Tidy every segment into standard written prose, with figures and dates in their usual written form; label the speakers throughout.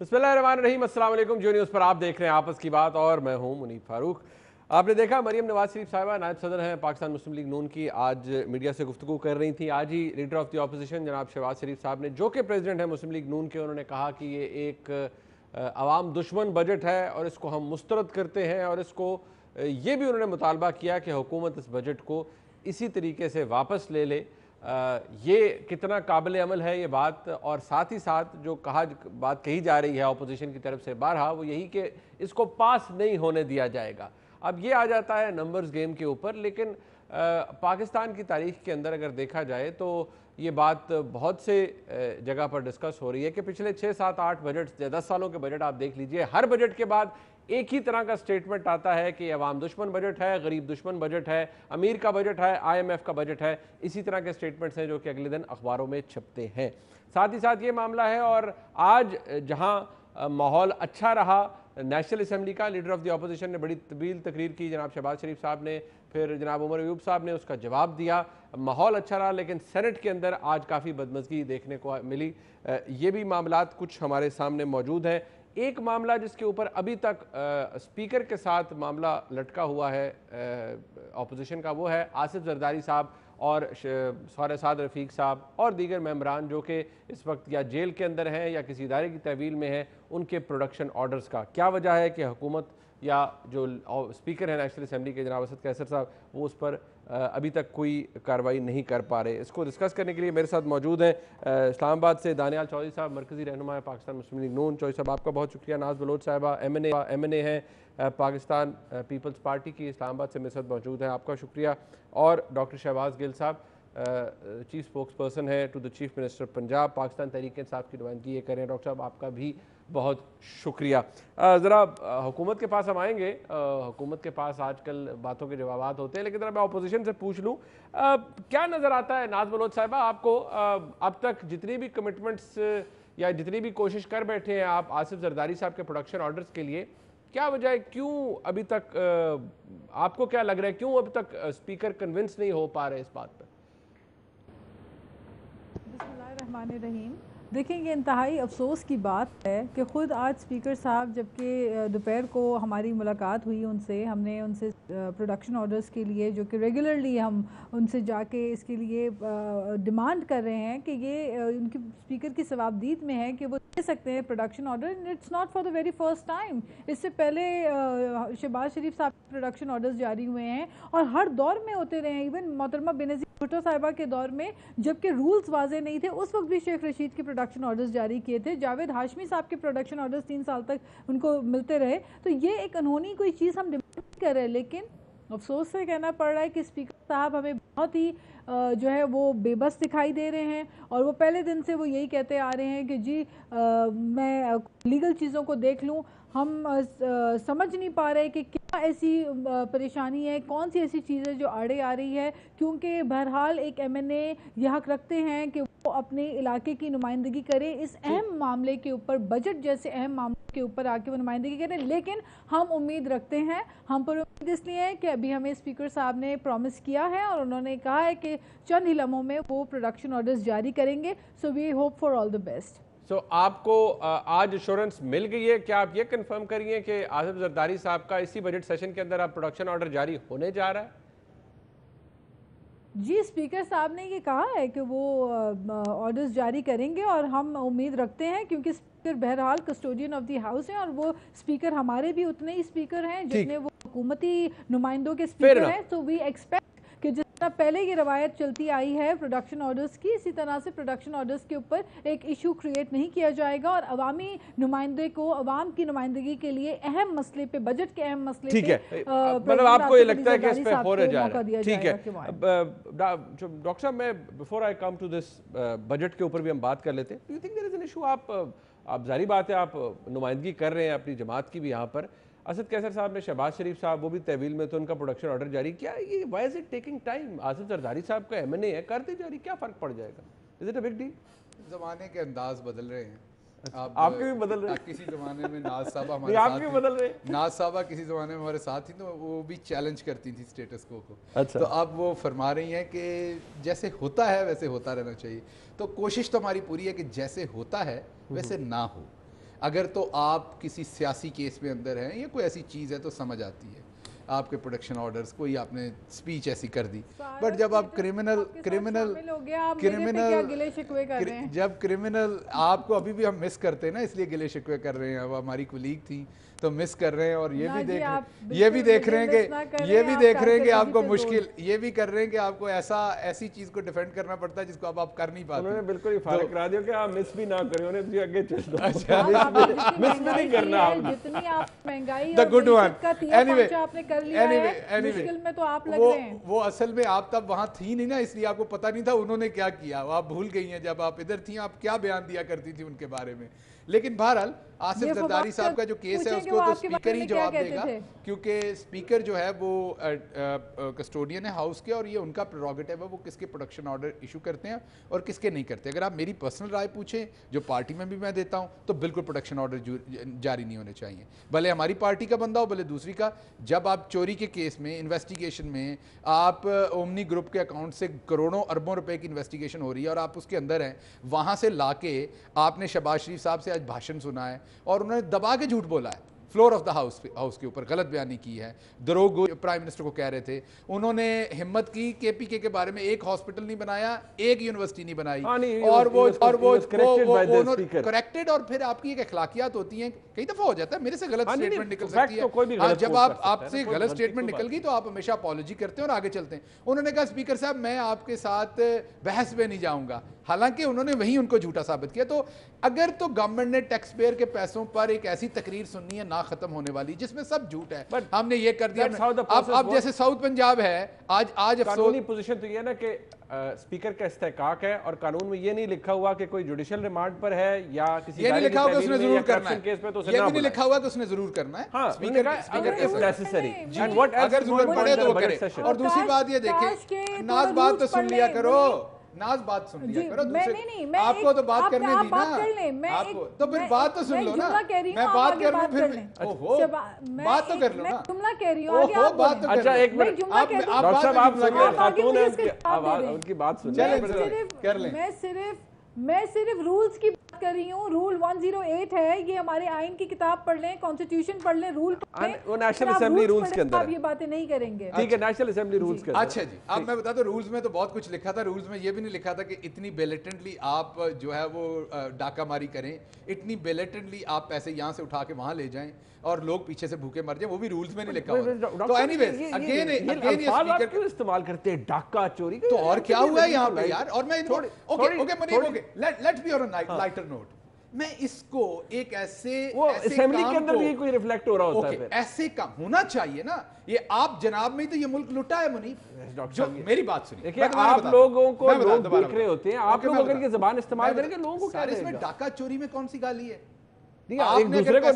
Speaker 1: बिस्मिल्लाहिर्रहमानिर्रहीम, अस्सलाम वालेकुम। जियो न्यूज़ पर आप देख रहे हैं आपस की बात और मैं हूं मुनीफ फारूक। आपने देखा मरियम नवाज शरीफ साहिबा नायब सदर हैं पाकिस्तान मुस्लिम लीग नून की, आज मीडिया से गुफ्तगू कर रही थी। आज ही लीडर ऑफ द ऑपोजिशन जनाब शहबाज शरीफ साहब ने, जो कि प्रेसिडेंट हैं मुस्लिम लीग नून के, उन्होंने कहा कि ये एक अवाम दुश्मन बजट है और इसको हम मुस्तरद करते हैं। और इसको ये भी उन्होंने मुतालबा किया कि हुकूमत इस बजट को इसी तरीके से वापस ले ले। ये कितना काबिल अमल है ये बात, और साथ ही साथ जो बात कही जा रही है अपोजिशन की तरफ से बारहा, वो यही कि इसको पास नहीं होने दिया जाएगा। अब ये आ जाता है नंबर्स गेम के ऊपर, लेकिन पाकिस्तान की तारीख के अंदर अगर देखा जाए तो ये बात बहुत से जगह पर डिस्कस हो रही है कि पिछले 6, 7, 8 बजट या 10 सालों के बजट आप देख लीजिए, हर बजट के बाद एक ही तरह का स्टेटमेंट आता है कि अवाम दुश्मन बजट है, गरीब दुश्मन बजट है, अमीर का बजट है, IMF का बजट है। इसी तरह के स्टेटमेंट्स हैं जो कि अगले दिन अखबारों में छपते हैं। साथ ही साथ ये मामला है, और आज जहां माहौल अच्छा रहा नेशनल असम्बली का, लीडर ऑफ द अपोजिशन ने बड़ी तवील तकरीर की, जनाब शहबाज शरीफ साहब ने, फिर जनाब उमर अयूब साहब ने उसका जवाब दिया। माहौल अच्छा रहा, लेकिन सेनेट के अंदर आज काफ़ी बदमज़गी देखने को मिली। ये भी मामलात कुछ हमारे सामने मौजूद हैं। एक मामला जिसके ऊपर अभी तक स्पीकर के साथ मामला लटका हुआ है अपोजिशन का, वो है आसिफ जरदारी साहब और साद रफ़ीक साहब और दीगर मेंबरान जो कि इस वक्त या जेल के अंदर हैं या किसी इदारे की तहवील में हैं, उनके प्रोडक्शन ऑर्डर्स का। क्या वजह है कि हुकूमत या जो स्पीकर है नेशनल असम्बली के जनाब असद कैसर साहब, वो उस पर अभी तक कोई कार्रवाई नहीं कर पा रहे। इसको डिस्कस करने के लिए मेरे साथ मौजूद हैं इस्लामाबाद से दानियाल चौधरी साहब, मरकज़ी रहनुमा है पाकिस्तान मुस्लिम लीग नून। चौधरी साहब आपका बहुत शुक्रिया। नाज बलोच साहिबा MNA हैं पाकिस्तान पीपल्स पार्टी की, इस्लामाबाद से मेरे साथ मौजूद हैं, आपका शुक्रिया। और डॉक्टर शहबाज गिल साहब चीफ स्पोक्स पर्सन है to the chief minister Punjab, Pakistan Tehreek Insaf की नुमाइंदगी ये करें। डॉक्टर साहब आपका भी बहुत शुक्रिया। ज़रा हुकूमत के पास हम आएंगे, हुकूमत के पास आजकल बातों के जवाब होते हैं, लेकिन ज़रा मैं अपोजिशन से पूछ लूँ, क्या नज़र आता है नाज बलोच साहिबा आपको, अब तक जितनी भी कमिटमेंट्स या जितनी भी कोशिश कर बैठे हैं आप आसिफ जरदारी साहब के प्रोडक्शन ऑर्डर्स के लिए, क्या वजह है, क्यों अभी तक आपको क्या लग रहा है, क्यों अभी तक स्पीकर कन्विंस नहीं हो पा रहे इस बात पर?
Speaker 2: बिस्मिल्लाहिर्रहमानिर्रहीम। देखिए, ये इंतहाई अफसोस की बात है कि ख़ुद आज स्पीकर साहब, जबकि दोपहर को हमारी मुलाकात हुई उनसे, हमने उनसे प्रोडक्शन ऑर्डर्स के लिए, जो कि रेगुलरली हम उनसे जाके इसके लिए डिमांड कर रहे हैं कि ये उनकी स्पीकर की सवाबदीद में है कि वो दे सकते हैं production order. It's not for the very first time. इससे पहले शहबाज शरीफ साहब प्रोडक्शन ऑर्डर्स जारी हुए हैं और हर दौर में होते रहे हैं। इवन मोहतरमा बेनज़ीर भुट्टो साहिबा के दौर में, जबकि रूल्स वाजे नहीं थे, उस वक्त भी शेख रशीद के प्रोडक्शन ऑर्डर्स जारी किए थे। जावेद हाशमी साहब के प्रोडक्शन ऑर्डर्स 3 साल तक उनको मिलते रहे। तो ये एक अनहोनी कोई चीज़ हम डिमांड कर रहे हैं, लेकिन अफसोस से कहना पड़ रहा है कि स्पीकर साहब हमें बहुत ही जो है वो बेबस दिखाई दे रहे हैं। और वो पहले दिन से वो यही कहते आ रहे हैं कि जी मैं लीगल चीज़ों को देख लूँ। हम समझ नहीं पा रहे कि क्या ऐसी परेशानी है, कौन सी ऐसी चीज़ है जो आड़े आ रही है, क्योंकि बहरहाल एक MNA यह हक रखते हैं कि वो अपने इलाके की नुमाइंदगी करे इस अहम मामले के ऊपर, बजट जैसे अहम मामले के ऊपर आके वो नुमाइंदगी करें। लेकिन हम उम्मीद रखते हैं, हम पर उम्मीद इसलिए है कि अभी हमें स्पीकर साहब ने प्रॉमिस किया है और उन्होंने कहा है कि चंद ही लम्हों में वो प्रोडक्शन ऑर्डर्स जारी करेंगे। So we hope for all the best.
Speaker 1: आपको आज एश्योरेंस मिल गई है, क्या आप ये कंफर्म करिए कि आसिफ जरदारी साहब का इसी बजट सेशन के अंदर अब प्रोडक्शन ऑर्डर जारी होने जा रहा है?
Speaker 2: जी, स्पीकर साहब ने ये कहा है कि वो ऑर्डर्स जारी करेंगे और हम उम्मीद रखते हैं, क्योंकि स्पीकर बहरहाल कस्टोडियन ऑफ द हाउस हैं और वो स्पीकर हमारे भी उतने ही स्पीकर हैं जितने वो हुकूमती नुमाइंदों के स्पीकर हैं। तो वी एक्सपेक्ट कि जिस तरह पहले ये रवायत चलती आई है प्रोडक्शन ऑर्डर्स की, इसी तरह से प्रोडक्शन ऑर्डर्स के ऊपर एक इशू क्रिएट नहीं किया जाएगा और अवामी नुमाइंदे को अवाम की नुमाइंदगी के लिए अहम मसले पे, बजट के अहम मसले
Speaker 1: ठीक है, मतलब आपको ये लगता है कि इस पे हो रहा जा रहा है? ठीक है डॉक्टर साहब, मैं before I come to this budget के ऊपर भी हम बात कर लेते हैं। Do you think there is an issue? आप जारी बात है, आप नुमाइंदगी कर रहे हैं अपनी जमात की भी यहाँ पर। असद कैसर साहब ने, शहबाज शरीफ साहब वो भी तहवील में, तो उनका प्रोडक्शन ऑर्डर जारी किया। ये why is it taking time? Asif Zardari साहब का MNA है, करते जारी, क्या फर्क पड़ जाएगा? Is it a big deal?
Speaker 3: जमाने के अंदाज बदल रहे हैं।
Speaker 1: आपके भी बदल रहे हैं?
Speaker 3: किसी जमाने में नाज साहबा हमारे साथ
Speaker 1: आपके बदल रहे?
Speaker 3: नाज साहबा किसी जमाने में हमारे साथ ही, तो वो भी चैलेंज करती थी स्टेटस को।
Speaker 1: अच्छा।
Speaker 3: तो अब वो फरमा रही हैं कि जैसे होता है वैसे होता रहना चाहिए। तो कोशिश तो हमारी पूरी है कि जैसे होता है वैसे ना हो। अगर तो आप किसी सियासी केस में अंदर हैं या कोई ऐसी चीज़ है तो समझ आती है, आपके प्रोटेक्शन ऑर्डर्स, कोई आपने स्पीच ऐसी कर दी। बट जब आप क्रिमिनल जब क्रिमिनल आपको अभी भी हम मिस करते हैं ना, इसलिए गिले शिकवे कर रहे हैं। अब हमारी कोलीग थी तो मिस कर रहे हैं, और ये भी देख रहे हैं कि आपको मुश्किल, ये भी कर रहे हैं कि आपको ऐसी चीज को डिफेंड करना पड़ता है जिसको आप कर नहीं पाते।
Speaker 1: उन्होंने बिल्कुल ही फारिग करा दिया कि आप मिस भी ना करें, उन्हें आगे चल दो। अच्छा, मिस भी नहीं करना आप।
Speaker 2: जितनी आप महंगाई
Speaker 3: द गुड वन
Speaker 2: एनीवे आपने कर लिया है, मुश्किल में तो आप लग रहे हैं।
Speaker 3: वो असल में आप तब वहां थी नहीं ना, इसलिए आपको पता नहीं था उन्होंने क्या किया, आप भूल गई हैं। जब आप इधर थी आप क्या बयान दिया करती थी उनके बारे में। लेकिन बहरहाल आसिफ जरदारी साहब का जो केस है उसको तो स्पीकर ही जवाब देगा, क्योंकि स्पीकर जो है वो कस्टोडियन है हाउस के, और ये उनका प्रेरोगेटिव है वो किसके प्रोडक्शन ऑर्डर इशू करते हैं और किसके नहीं करते। अगर आप मेरी पर्सनल राय पूछें, जो पार्टी में भी मैं देता हूं, तो बिल्कुल प्रोडक्शन ऑर्डर जारी नहीं होने चाहिए, भले हमारी पार्टी का बंदा हो भले दूसरी का। जब आप चोरी के केस में इन्वेस्टिगेशन में आप ओमनी ग्रुप के अकाउंट से करोड़ों अरबों रुपए की इन्वेस्टिगेशन हो रही है और आप उसके अंदर हैं, वहां से लाके आपने शहबाज शरीफ साहब से आज भाषण सुना है और उन्होंने दबा के झूठ बोला है, फ्लोर ऑफ द हाउस के ऊपर गलत बयानी की है। दरोग प्राइम मिनिस्टर को कह रहे थे, उन्होंने हिम्मत की केपीके के बारे में एक हॉस्पिटल नहीं बनाया, एक यूनिवर्सिटी नहीं बनाई, और वो करेक्टेड। और फिर आपकी एक अखलाकियात होती हैं, कई दफा हो जाता है मेरे से गलत स्टेटमेंट निकल सकती है। जब आपसे गलत स्टेटमेंट निकल गई तो आप हमेशा अपॉलॉजी करते हैं और आगे चलते हैं। उन्होंने कहा स्पीकर साहब मैं आपके साथ बहस में नहीं जाऊंगा, हालांकि उन्होंने वही उनको झूठा साबित किया। तो अगर तो गवर्नमेंट ने टैक्स पेयर के पैसों पर एक ऐसी तकरीर सुननी है ना खत्म होने वाली जिसमें सब झूठ है, बट हमने ये कर दिया। अब जैसे साउथ पंजाब है, आज
Speaker 1: कानूनी पोजीशन तो ये ना कि स्पीकर का इस्तेहकाक है और कानून में ये नहीं लिखा हुआ कि कोई जुडिशियल रिमांड पर है या किसी
Speaker 3: ये नहीं लिखा हुआ कि उसने जरूर करना है,
Speaker 1: केस पे तो
Speaker 3: ये भी नहीं लिखा हुआ कि उसने जरूर करना है।
Speaker 1: हाँ,
Speaker 3: स्पीकर
Speaker 1: इफ नेसेसरी,
Speaker 3: अगर जरूरत पड़े तो वो करे। और दूसरी बात ये देखें, नाज बात तो सुन लिया करो, नाज बात सुन लिया करो। दूसरे आपको तो बात करने दी ना, आपको तो फिर बात तो सुन लो ना। मैं बात कर लूं फिर, ओहो बात तो कर लो ना,
Speaker 2: जुमला कह रही हूं,
Speaker 3: ओहो बात तो कर लो।
Speaker 1: अच्छा एक मिनट, डॉक्टर साहब आप लग रहे हैं खातून है, उनकी बात सुनिए।
Speaker 3: कर लें।
Speaker 2: मैं सिर्फ रूल्स की बात कर रही हूँ। रूल 108 है, ये हमारे आइन की किताब पढ़ लें, कॉन्स्टिट्यूशन पढ़ लें, रूल
Speaker 1: वो नेशनल असेंबली रूल्स के अंदर
Speaker 2: आप ये बातें नहीं करेंगे।
Speaker 1: ठीक है, नेशनल असेंबली रूल्स के अंदर।
Speaker 3: अच्छा जी, अब मैं बता दूं रूल्स में तो बहुत कुछ लिखा था। रूल्स में ये भी नहीं लिखा था कि इतनी बेलेटेंटली आप जो है वो डाका मारी करें, इतनी बेलेटेंटली आप पैसे यहाँ से उठा के वहां ले जाएं और लोग पीछे से भूखे मर जाएं, वो भी रूल्स में नहीं लिखा हुआ। तो एनीवेज अगेन ये स्पीकर
Speaker 1: क्यों इस्तेमाल करते हैं, डाका चोरी,
Speaker 3: तो और क्या हुआ है यहाँ पे यार। और मैं let's be on a lighter note, मैं इसको एक ऐसे
Speaker 1: असेंबली के अंदर भी कोई रिफ्लेक्ट हो रहा होता है,
Speaker 3: ऐसे काम होना चाहिए ना। ये आप जनाब में तो ये मुल्क लुटा है मुनीफ। जो मेरी बात सुनिए,
Speaker 1: देखिए आप लोगों को लोग देख रहे होते हैं, आप लोग अगर ये ज़बान इस्तेमाल करेंगे लोगों को क्या
Speaker 3: इसमें डाका चोरी में कौन सी गाली है?
Speaker 1: एक दूसरे को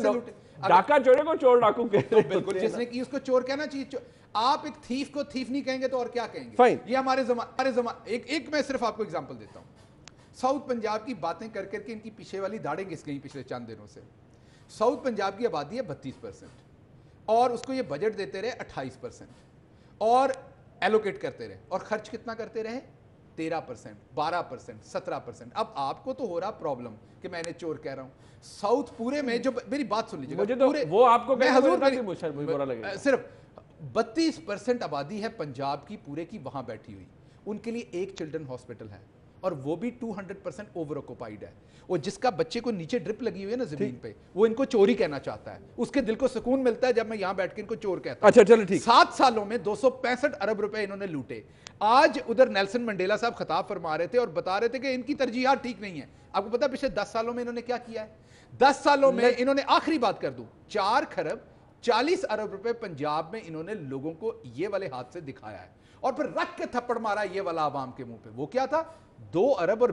Speaker 1: डाका चोरे को चोर डाकू कहते हैं।
Speaker 3: बिल्कुल, जिसने की उसको चोर कहना चाहिए। आप एक थीफ को थीफ नहीं कहेंगे तो और क्या कहेंगे? ये हमारे एक मैं सिर्फ आपको एग्जांपल देता हूं। साउथ पंजाब की बातें कर करके इनकी पीछे वाली दाढ़ें घिस गई पिछले चंद दिनों से। साउथ पंजाब की आबादी है 32% और उसको ये बजट देते रहे 28% और एलोकेट करते रहे, और खर्च कितना करते रहे? 13%, 12%, 17%। अब आपको तो हो रहा प्रॉब्लम कि मैंने चोर कह रहा हूं। साउथ पूरे में जो, मेरी बात सुन लीजिएगा,
Speaker 1: मुझे तो वो आपको
Speaker 3: सिर्फ 32% आबादी है पंजाब की पूरे की वहां बैठी हुई, उनके लिए एक चिल्ड्रन हॉस्पिटल है और वो भी 200% ओवर ऑक्युपाइड है। वो जिसका बच्चे को नीचे ड्रिप लगी हुई है ना जमीन पे, वो इनको चोरी कहना चाहता है। उसके दिल को सुकून मिलता है जब मैं यहां बैठ के इनको चोर कहता हूं।
Speaker 1: अच्छा चलो ठीक।
Speaker 3: 7 सालों में 265 अरब रुपए इन्होंने लूटे। आज उधर नेल्सन मंडेला साहब खिताब फरमा रहे थे और बता रहे थे कि इनकी तरजीहात ठीक नहीं है। आपको पता है पिछले 10 सालों में इन्होंने क्या किया है? 10 सालों में इन्होंने, आखिरी बात कर दूं, 4 खरब 40 अरब रुपए पंजाब में इन्होंने लोगों को ये वाले हाथ से दिखाया है और फिर रख के थप्पड़ मारा ये वाला आवाम के मुंह पे। वो क्या था? 2 खरब और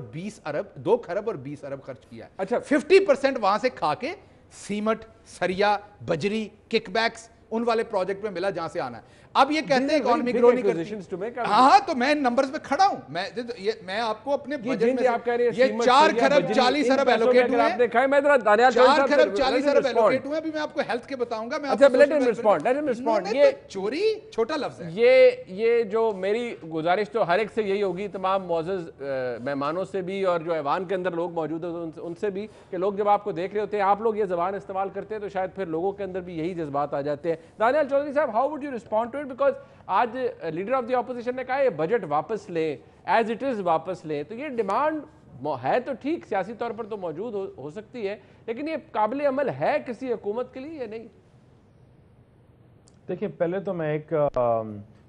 Speaker 3: 20 अरब खर्च किया है।
Speaker 1: अच्छा,
Speaker 3: 50% वहां से खा के सीमट, सरिया, बजरी, किकबैक्स उन वाले प्रोजेक्ट में मिला जहां से आना है। अब ये कहते हैं इकोनॉमी ग्रो नहीं करती। हाँ, तो मैं नंबर्स पे खड़ा हूं। मैं आपको अपने बजट में
Speaker 1: आप कह रहे हैं
Speaker 3: ये 4 खरब 40 अरब एलोकेट हुए हैं। 4 खरब 40 अरब एलोकेट हुए। अभी मैं आपको हेल्थ के बताऊंगा। मैं
Speaker 1: अच्छा, लेट हिम रिस्पोंड।
Speaker 3: ये चोरी छोटा लफ्ज है।
Speaker 1: ये जो मेरी गुजारिश तो हर एक से यही होगी, तमाम मौजूद मेहमानों से भी और जो ऐवान के अंदर लोग मौजूद होते हैं उनसे भी, कि लोग जब आपको देख रहे होते हैं, आप लोग ये ज़बान इस्तेमाल करते हैं तो शायद फिर लोगों के अंदर भी यही जज्बात आ जाते हैं। दानियाल चौधरी साहब, how would you respond to it? Because आज लीडर ऑफ द ऑपोजिशन ने कहा ये बजट वापस लें, एज इट इज़ वापस लें। तो ये डिमांड है तो ठीक, सियासी तौर पर तो मौजूद हो सकती है, लेकिन ये काबिल अमल है किसी हुकूमत के लिए या नहीं?
Speaker 4: देखिए, पहले तो मैं एक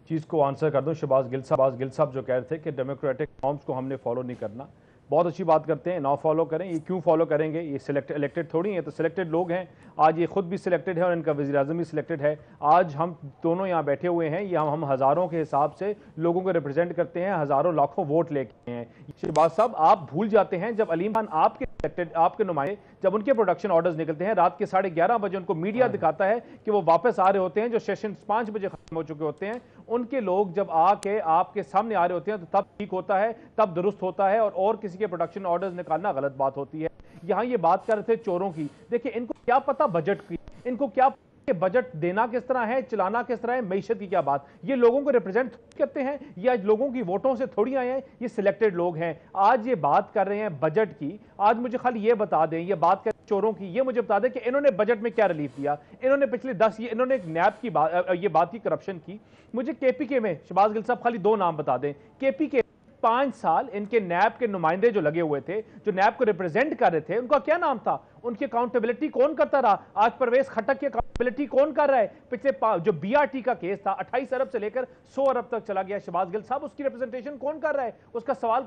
Speaker 4: चीज़ को आंसर कर दूं। शहबाज गिल साहब जो कह रहे थे कि डेमोक्रेटिक नॉर्म्स को हमने फॉलो नहीं करना, बहुत अच्छी बात करते हैं, ना फॉलो करें। ये क्यों फॉलो करेंगे? ये इलेक्टेड थोड़ी हैं, तो सिलेक्टेड लोग हैं। आज ये खुद भी सिलेक्टेड है और इनका वज़ीर आज़म भी सिलेक्टेड है। आज हम दोनों यहाँ बैठे हुए हैं, ये हम हज़ारों के हिसाब से लोगों को रिप्रेजेंट करते हैं, हज़ारों लाखों वोट लेके हैं। शहबाज साहब, आप भूल जाते हैं जब अलीम खान आपके नुमाइंदे, जब उनके प्रोडक्शन ऑर्डर्स निकलते हैं रात के 11:30 बजे, उनको मीडिया दिखाता है कि वो वापस आ रहे होते हैं, जो सेशन 5 बजे खत्म हो चुके होते हैं। उनके लोग जब आके आपके सामने आ रहे होते हैं तो तब ठीक होता है, तब दुरुस्त होता है, और किसी के प्रोडक्शन ऑर्डर्स निकालना गलत बात होती है। यहां ये बात कर रहे थे चोरों की। देखिए, इनको क्या पता बजट की, इनको क्या बजट देना किस तरह है, चलाना किस तरह है, मईशत की क्या बात। ये लोगों को रिप्रेजेंट करते हैं, या लोगों की वोटों से थोड़ी आए हैं, ये सिलेक्टेड लोग हैं। आज ये बात कर रहे हैं बजट की। आज मुझे खाली ये बता दें, ये बात कर चोरों की, ये मुझे बता दें कि इन्होंने बजट में क्या रिलीफ दिया। इन्होंने पिछले 10 इन्होंने एक नैब की बात की, करप्शन की। मुझे केपीके में शहबाज गिल साहब खाली 2 नाम बता दें। केपीके 5 साल इनके नैब के नुमाइंदे जो लगे हुए थे, जो नैब को रिप्रेजेंट कर रहे थे, उनका क्या नाम था? उनकी अकाउंटेबिलिटी कौन करता रहा? आज परवेज खटक की अकाउंटेबिलिटी कौन कर रहा है? पिछले जो बीआरटी का केस था 28 अरब से लेकर 100 अरब तक चला गया, शहबाज गिल साहब उसकी रिप्रेजेंटेशन कौन कर रहा है? उसका सवाल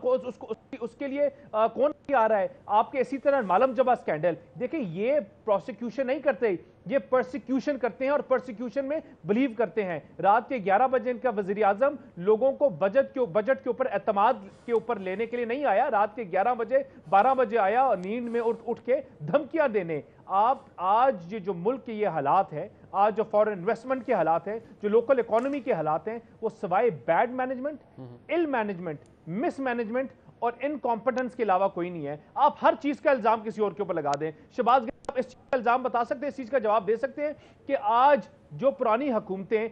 Speaker 4: उसके लिए कौन आ रहा है? आपके इसी तरह मालम जबा स्कैंडल, देखिए, ये प्रोसिक्यूशन नहीं करते, ये परसिक्यूशन करते हैं, और परसिक्यूशन में बिलीव करते हैं। रात के 11 बजे इनका वजीर आजम लोगों को बजट के ऊपर एतमाद के ऊपर लेने के लिए नहीं आया। रात के 11 बजे 12 बजे आया और नींद में उठ के धमकियां देने। आप आज ये जो मुल्क के ये हालात है, आज जो फॉरेन इन्वेस्टमेंट के हालात हैं, जो लोकल इकोनॉमी के हालात हैं, वो सिवाय बैड मैनेजमेंट, इल मैनेजमेंट, मिस मैनेजमेंट और इनकॉम्पिटेंस के अलावा कोई नहीं है। आप हर चीज का इल्जाम किसी और के ऊपर लगा दें। शहबाज आप इस चीज का इल्जाम बता सकते हैं, इस चीज का जवाब दे सकते हैं कि आज जो पुरानी हुकूमतें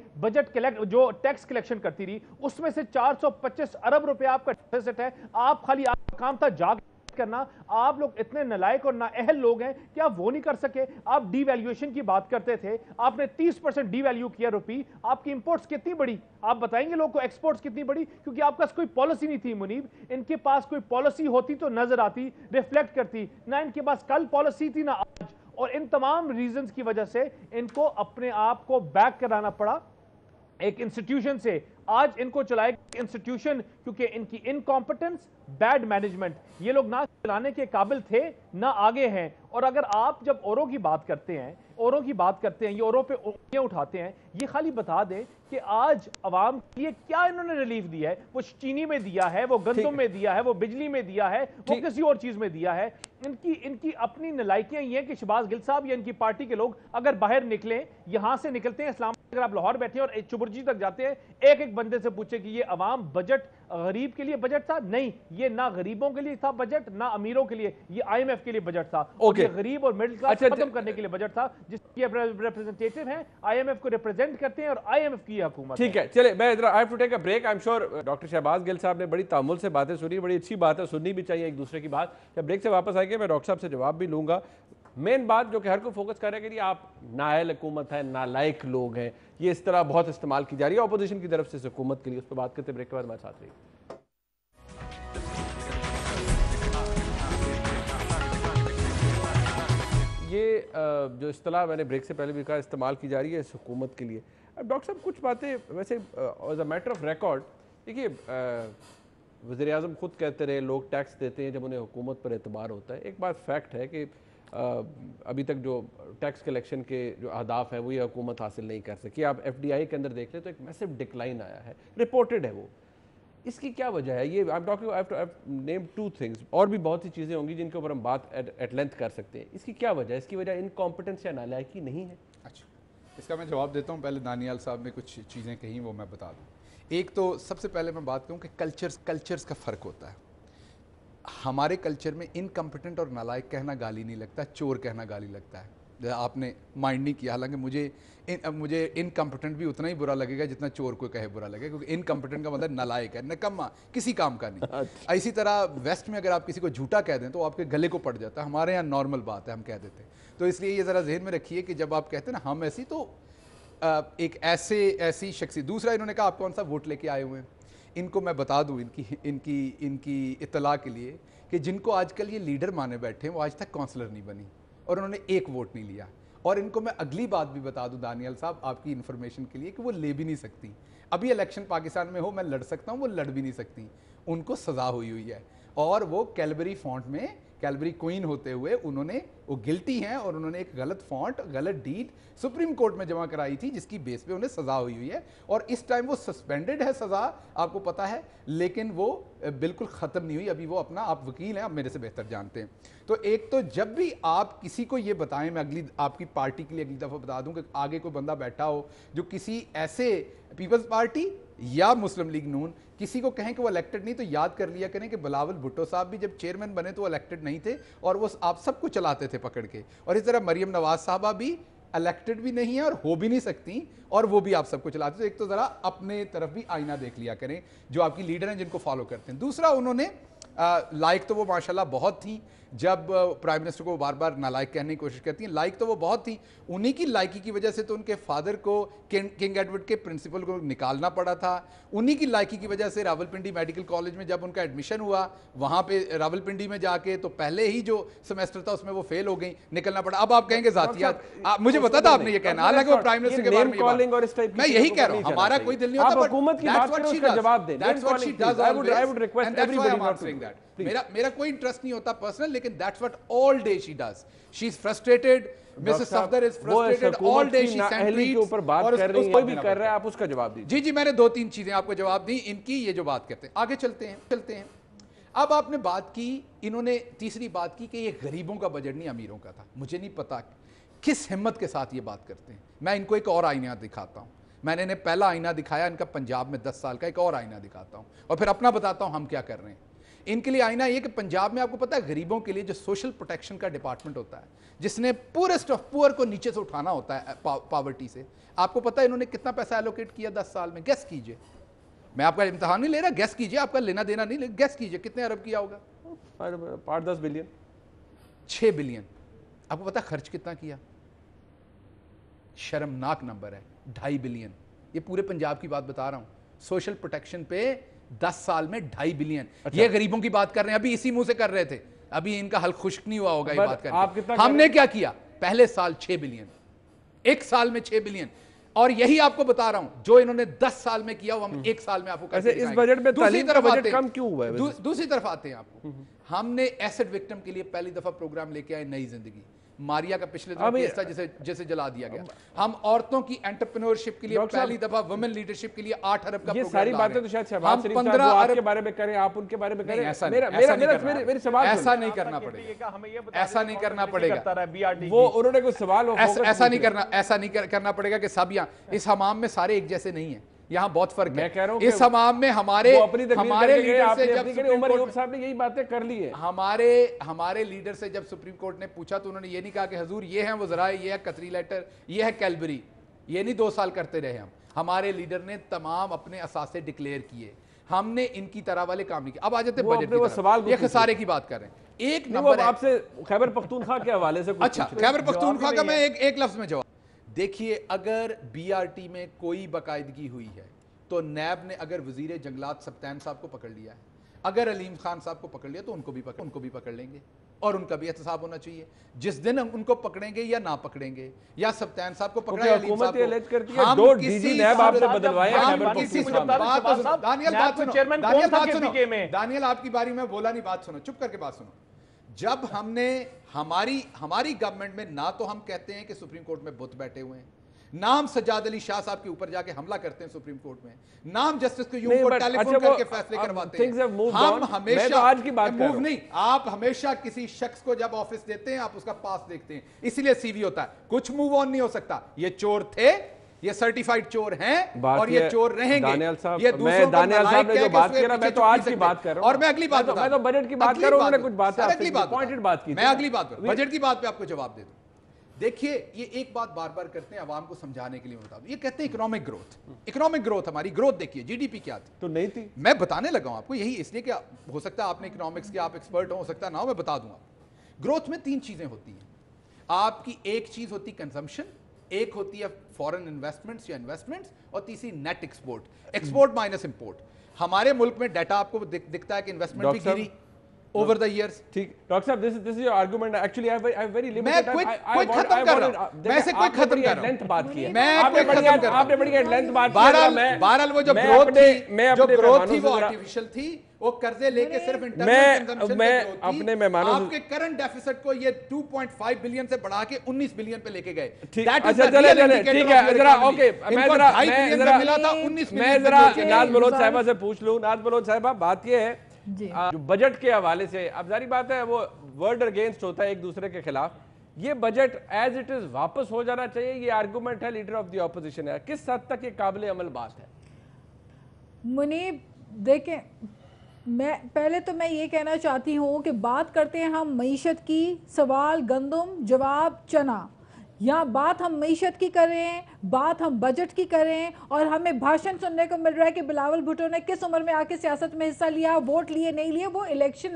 Speaker 4: जो टैक्स कलेक्शन करती रही, उसमें से 425 अरब रुपए आपका डेफिसिट है। आप खाली आपका काम था जाग करना। आप लोग इतने नालायक और नाअहल लोग हैं कि आप वो नहीं कर सके। आप डीवैल्यूएशन की बात करते थे, आपने 30% डीवैल्यू किया रुपी। आपकी इंपोर्ट्स कितनी बड़ी, आप बताएंगे लोग को एक्सपोर्ट्स कितनी बड़ी? क्योंकि आपका कोई पॉलिसी नहीं थी मुनीब। इनके पास कोई पॉलिसी होती तो नजर आती, रिफ्लेक्ट करती, ना इनके पास कल पॉलिसी थी ना आज। और इन तमाम रीजंस की वजह से इनको अपने आप को बैक कराना पड़ा एक इंस्टीट्यूशन से। आज इनको चलाएगा इंस्टीट्यूशन, क्योंकि इनकी इनकॉम्पिटेंस, बैड मैनेजमेंट, ये लोग ना चलाने के काबिल थे ना आगे हैं। और अगर आप जब औरों की बात करते हैं, ये औरों पे उंगलियां उठाते हैं, ये खाली बता दें कि आज अवाम के लिए क्या इन्होंने रिलीफ दिया है। वो चीनी में दिया है, वो गंदम में दिया है, वो बिजली में दिया है, वो किसी और चीज में दिया है। इनकी अपनी नलायकियां ये हैं कि शहबाज गिल साहब या इनकी पार्टी के लोग अगर बाहर निकलें, यहां से निकलते हैं इस्लाम, अगर आप लाहौर बैठे और चुबुर्जी तक जाते हैं, एक एक बंदे से पूछे कि ये अवाम बजट गरीब के लिए बजट था? नहीं, ये ना गरीबों के लिए था बजट, ना अमीरों के लिए। ये IMF के लिए बजट था। और ये गरीब और मिडिल क्लास खत्म करने के लिए बजट था, जिसके रिप्रेजेंटेटिव हैं, IMF को रिप्रेजेंट करते हैं और IMF की हुकूमत।
Speaker 1: ठीक है, चले, मैं I have to take a break. I am sure doctor Shahbaz Gill साहब ने बड़ी तामुल से बातें सुनी, बड़ी अच्छी बात है, सुननी भी चाहिए एक दूसरे की बात। जब ब्रेक से वापस आएंगे मैं डॉक्टर साहब से जवाब भी लूंगा। मेन बात जो कि हर को फोकस कर रहे हैं कि आप नाअहल हुकूमत है, नालायक लोग हैं, ये इस तरह बहुत इस्तेमाल की जा रही है अपोजिशन की तरफ से इस हुकूमत के लिए, उस पर बात करते ब्रेक के बाद हमारे साथ रहिए। ये जो इस्तेलाह मैंने ब्रेक से पहले भी कहा इस्तेमाल की जा रही है इस हुकूमत के लिए। अब डॉक्टर साहब कुछ बातें वैसे as a matter of record, देखिए वज़ीर आज़म खुद कहते रहे लोग टैक्स देते हैं जब उन्हें हुकूमत पर एतबार होता है। एक बात फैक्ट है कि अभी तक जो टैक्स कलेक्शन के जो अहदाफ हैं वो ये हुकूमत हासिल नहीं कर सकी। आप FDI के अंदर देख लें तो एक मैसिव डिक्लाइन आया है, रिपोर्टेड है वो। इसकी क्या वजह है? ये I am talking, I have to name 2 things, और भी बहुत सी चीज़ें होंगी जिनके ऊपर हम बात एट लेंथ कर सकते हैं। इसकी क्या वजह है? इसकी वजह इनकॉम्पिटेंस या नालायकी नहीं है?
Speaker 3: अच्छा, इसका मैं जवाब देता हूँ। पहले दानियाल साहब ने कुछ चीज़ें कही वो मैं बता दूँ। एक तो सबसे पहले मैं बात करूँ कि कल्चर्स का फ़र्क होता है। हमारे कल्चर में इनकम्पिटेंट और नालायक कहना गाली नहीं लगता, चोर कहना गाली लगता है। आपने माइंड नहीं किया, हालांकि मुझे इनकम्पिटेंट भी उतना ही बुरा लगेगा जितना चोर को कहे बुरा लगेगा, क्योंकि इनकम्पिटेंट का मतलब नालायक है, निकम्मा, किसी काम का नहीं। इसी तरह वेस्ट में अगर आप किसी को झूठा कह दें तो आपके गले को पड़ जाता है, हमारे यहाँ नॉर्मल बात है, हम कह देते हैं। तो इसलिए ये ज़रा जहन में रखिए कि जब आप कहते हैं ना हम ऐसी, तो एक ऐसी शख्सी। दूसरा, इन्होंने कहा आप कौन सा वोट लेके आए हुए हैं। इनको मैं बता दूं इनकी इत्तला के लिए कि जिनको आजकल ये लीडर माने बैठे हैं वो आज तक काउंसलर नहीं बनी और उन्होंने एक वोट नहीं लिया। और इनको मैं अगली बात भी बता दूं दानियाल साहब, आपकी इन्फॉर्मेशन के लिए, कि वो ले भी नहीं सकती। अभी इलेक्शन पाकिस्तान में हो, मैं लड़ सकता हूं, वो लड़ भी नहीं सकती। उनको सजा हुई है और वो कैलबरी फॉन्ट में कैलबरी क्वीन होते हुए उन्होंने, वो गिल्टी हैं और उन्होंने एक गलत फॉन्ट, गलत डीड सुप्रीम कोर्ट में जमा कराई थी, जिसकी बेस पे उन्हें सजा हुई है। और इस टाइम वो सस्पेंडेड है, सजा आपको पता है, लेकिन वो बिल्कुल ख़त्म नहीं हुई अभी। वो अपना, आप वकील हैं, आप मेरे से बेहतर जानते हैं। तो एक तो जब भी आप किसी को ये बताएं, मैं अगली आपकी पार्टी के लिए अगली दफ़ा बता दूं कि आगे कोई बंदा बैठा हो जो किसी ऐसे पीपल्स पार्टी या मुस्लिम लीग नून किसी को कहें कि वो इलेक्टेड नहीं, तो याद कर लिया करें कि बिलावल भुट्टो साहब भी जब चेयरमैन बने तो वो इलेक्टेड नहीं थे और वो आप सबको चलाते थे पकड़ के। और इस तरह मरियम नवाज साहबा भी इलेक्टेड भी नहीं है और हो भी नहीं सकती, और वो भी आप सबको चलाते। तो एक तो ज़रा अपने तरफ भी आईना देख लिया करें, जो आपकी लीडर हैं जिनको फॉलो करते हैं। दूसरा, उन्होंने लाइक तो वो माशाल्लाह बहुत थी, जब प्राइम मिनिस्टर को बार बार नालायक कहने की कोशिश करती हैं, लाइक तो वो बहुत थी। उन्हीं की लाइकी की वजह से तो उनके फादर को किंग एडवर्ड के प्रिंसिपल को निकालना पड़ा था। उन्हीं की लाइकी की वजह से रावलपिंडी मेडिकल कॉलेज में जब उनका एडमिशन हुआ, वहाँ पे रावलपिंडी में जाके तो पहले ही जो सेमेस्टर था उसमें वो फेल हो गई, निकलना पड़ा। अब आप कहेंगे जातियात, मुझे पता था आपने ये कहना, हालांकि वो प्राइम मिनिस्टर के बारे में मैं यही कह रहा हूँ, हमारा कोई दिल नहीं होता, मेरा कोई इंटरेस्ट नहीं होता पर्सनल, लेकिन that's what all day she does. She is frustrated, Mrs Safdar is frustrated all day, she send tweets के ऊपर बात कर रही है, कोई भी कर रहा है, आप उसका जवाब दीजिए। जी मैंने 2-3 चीजें आपको जवाब दी इनकी, ये जो बात करते हैं। आगे चलते हैं। अब आपने बात की, इन्होंने तीसरी बात की कि ये गरीबों का बजट नहीं अमीरों का था। मुझे नहीं पता किस हिम्मत के साथ ये बात करते हैं। मैं इनको एक और आईना दिखाता हूँ। मैंने इन्हें पहला आईना दिखाया इनका पंजाब में 10 साल का, एक और आईना दिखाता हूँ और फिर अपना बताता हूँ हम क्या कर रहे हैं। इनके लिए आईना ये कि पंजाब में आपको पता है गरीबों के लिए जो सोशल प्रोटेक्शन का डिपार्टमेंट होता है, जिसने पूरेस्ट ऑफ पुअर को नीचे से उठाना होता है पॉवर्टी से, आपको पता है इन्होंने कितना पैसा एलोकेट किया 10 साल में? गेस कीजिए। मैं आपका इम्तिहान नहीं ले रहा, गेस कीजिए, आपका लेना देना नहीं, गेस कीजिए कितने अरब किया होगा?
Speaker 1: 5-10 बिलियन।
Speaker 3: 6 बिलियन। आपको पता खर्च कितना किया? शर्मनाक नंबर है, 2.5 बिलियन। ये पूरे पंजाब की बात बता रहा हूं, सोशल प्रोटेक्शन पे 10 साल में 2.5 बिलियन। अच्छा। ये गरीबों की बात कर रहे हैं, अभी इसी मुंह से कर रहे थे, अभी इनका हल खुश्क नहीं हुआ होगा ये बात करके। हमने क्या किया? पहले साल 6 बिलियन, एक साल में 6 बिलियन। और यही आपको बता रहा हूं, जो इन्होंने 10 साल में किया वो हम एक साल में आपको
Speaker 1: करके इस बजट में दूसरी तरफ बजट कम क्यों हुआ है?
Speaker 3: दूसरी तरफ आते हैं आपको, हमने एसिड विक्टिम के लिए पहली दफा प्रोग्राम लेके आए, नई जिंदगी। मारिया का पिछले दिनों केस था जैसे जला दिया गया। हम औरतों की एंटरप्रेन्योरशिप के लिए पहली दफा वुमेन लीडरशिप के लिए 8 अरब का
Speaker 1: ये सारी बातें तो शायद शहबाज शरीफ साहब आपके बारे में करें, आप उनके बारे में करें। ऐसा नहीं
Speaker 3: करना पड़ेगा, ऐसा नहीं करना पड़ेगा।
Speaker 1: वो उन्होंने कुछ सवाल
Speaker 3: ऐसा नहीं करना पड़ेगा कि सब यहाँ इस हमाम में सारे एक जैसे नहीं है, यहाँ बहुत फर्क है। मैं कह रहा हूँ इस हमाम में हमारे लीडर से जब उमर यूब साहब ने यही बातें कर ली है, हमारे लीडर से जब सुप्रीम कोर्ट ने पूछा तो उन्होंने ये नहीं कहा कि हुजूर ये है वज़राए, ये है कतरी लेटर, ये है कैलबरी। ये नहीं 2 साल करते रहे हम, हमारे लीडर ने तमाम अपने असासे डिक्लेयर किए, हमने इनकी तरह वाले काम नहीं किए। अब आ जाते बजट सवाल, ये खसारे की बात कर रहे हैं। एक नंबर
Speaker 1: आपसे खैबर पख्तूनख्वा के हवाले से।
Speaker 3: अच्छा, खैबर पख्तूनख्वा का मैं एक लफ्ज में जवाब। देखिए, अगर बीआरटी में कोई बाकायदगी हुई है तो नैब ने अगर वजीर जंगलात सप्तान साहब को पकड़ लिया है, अगर अलीम खान साहब को पकड़ लिया तो उनको भी पकड़ लेंगे और उनका भी एहतसाब होना चाहिए। जिस दिन हम उनको पकड़ेंगे या ना पकड़ेंगे, या सप्तान साहब को पकड़ा या अलीम साहब को, दानियल आपकी बारी में बोला नहीं, बात सुनो, चुप करके बात सुनो। जब हमने हमारी गवर्नमेंट में ना तो हम कहते हैं कि सुप्रीम कोर्ट में बुत बैठे हुए हैं, नाम सज्जाद अली शाह साहब के ऊपर जाके हमला करते हैं सुप्रीम कोर्ट में, नाम जस्टिस को यूं
Speaker 1: नहीं,
Speaker 3: को
Speaker 1: but
Speaker 3: टेलीफोन
Speaker 1: अच्छा,
Speaker 3: करके फैसले करवाते
Speaker 1: things have
Speaker 3: हैं।
Speaker 1: moved
Speaker 3: हम
Speaker 1: on। मैं
Speaker 3: हमेशा
Speaker 1: तो आज की बात कर रहा
Speaker 3: मूव
Speaker 1: हूं।
Speaker 3: नहीं, आप हमेशा किसी शख्स को जब ऑफिस देते हैं आप उसका पास देखते हैं, इसीलिए सीवी होता है। कुछ मूव ऑन नहीं हो सकता। ये चोर थे, ये सर्टिफाइड चोर हैं और ये चोर रहेंगे।
Speaker 1: दानियाल साहब,
Speaker 3: ये
Speaker 1: मैं दानियाल साहब ने जो बात की ना, मैं तो आज की बात कर रहा हूं
Speaker 3: और मैं अगली बात
Speaker 1: मैं तो बजट की बात कर रहा हूं। उन्होंने कुछ बात
Speaker 3: अगली बात
Speaker 1: पॉइंटेड बात की,
Speaker 3: मैं अगली बात बजट की बात पे आपको जवाब दे दूं। देखिए, ये एक बात बार बार करते हैं आवाम को समझाने के लिए, बता दूं, ये कहते हैं इकोनॉमिक ग्रोथ हमारी ग्रोथ देखिए, जीडीपी क्या थी
Speaker 1: तो नहीं थी।
Speaker 3: मैं बताने लगा हूं आपको, यही इसलिए कि हो सकता है आपने इकोनॉमिक्स के आप एक्सपर्ट हो सकता ना हो, मैं बता दूंगा। ग्रोथ में 3 चीजें होती हैं आपकी। एक चीज होती कंजम्पशन, एक होती है फॉरेन इन्वेस्टमेंट्स या इन्वेस्टमेंट्स, और तीसरी नेट एक्सपोर्ट माइनस इंपोर्ट। हमारे मुल्क में डाटा आपको दिखता है कि इन्वेस्टमेंट भी गिरी over the years।
Speaker 1: ठीक, डॉक्टर साहब, this is your argument, actually I have very limited
Speaker 3: मैं
Speaker 1: time।
Speaker 3: कोई खत्म कर रहा हूं, मैं से कोई खत्म कर रहा हूं।
Speaker 1: लेंथ बात की है,
Speaker 3: मैं
Speaker 1: आपने
Speaker 3: कोई खत्म कर रहा हूं।
Speaker 1: आपने बड़ी लेंथ बात की।
Speaker 3: बहरहाल वो जो ग्रोथ थी वो आर्टिफिशियल थी, वो कर्जे लेके सिर्फ इंटरनल कंजम्पशन
Speaker 1: मैं
Speaker 3: पे ग्रोथ
Speaker 1: अपने
Speaker 3: थी।
Speaker 1: मेहमानों
Speaker 3: आपके करंट डेफिसिट को ये 2.5 बिलियन से बढ़ा के 19 बिलियन पे लेके गए।
Speaker 1: ठीक, अच्छा चले ठीक है, जरा ओके, मैं जरा
Speaker 3: मिला था 19
Speaker 1: मैं
Speaker 3: बिलियन।
Speaker 1: जरा नाज बलोच साहिबा से पूछ लूं। नाज बलोच साहिबा, बात ये है जो बजट के हवाले से, अब जारी बात है वो वर्ड अगेंस्ट होता है एक दूसरे के खिलाफ। ये बजट एज इट इज वापस हो जाना चाहिए, ये आर्गुमेंट है लीडर ऑफ द ऑपोजिशन है। किस हद तक ये काबिल अमल बात है?
Speaker 2: मुनीब, देखें, पहले तो मैं ये कहना चाहती हूँ कि बात करते हैं हम मईशत की, सवाल गंदम, जवाब चना। या बात हम मईशत की करें, बात हम बजट की करें, और हमें भाषण सुनने को मिल रहा है कि बिलावल भुट्टो ने किस उम्र में आके सियासत में हिस्सा लिया, वोट लिए नहीं लिए। वो इलेक्शन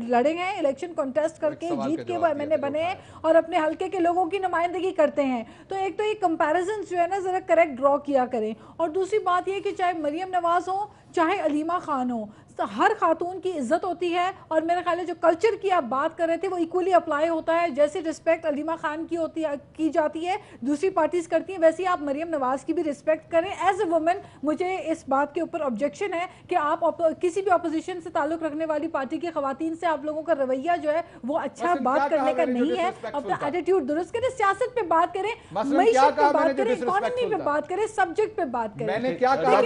Speaker 2: लड़े हैं, इलेक्शन कॉन्टेस्ट करके जीत के वो एमएनए बने हैं और अपने हल्के के लोगों की नुमाइंदगी करते हैं। तो एक तो ये कंपैरिजन जो है ना, ज़रा करेक्ट ड्रॉ किया करें। और दूसरी बात ये कि चाहे मरियम नवाज हो, चाहे अलीमा खान हो, तो हर खातून की इज्जत होती है। और मेरा ख्याल है जो कल्चर की आप बात कर रहे थे वो इक्वली अप्लाई होता है। जैसे रिस्पेक्ट अलीमा खान की होती है, की जाती है, दूसरी पार्टीज करती हैं, वैसे ही आप मरियम नवाज की भी रिस्पेक्ट करें एज ए वुमेन। मुझे इस बात के ऊपर ऑब्जेक्शन है कि आप किसी भी अपोजिशन से ताल्लुक रखने वाली पार्टी की खवातीन से आप लोगों का रवैया जो है वो अच्छा बात करने का नहीं है। अपना एटीट्यूड दुरुस्त करें, सियासत पे बात करें, मईशत पे बात करें, इकोनॉमी पे बात करें, सब्जेक्ट पे बात करें।
Speaker 3: मैंने क्या कहा?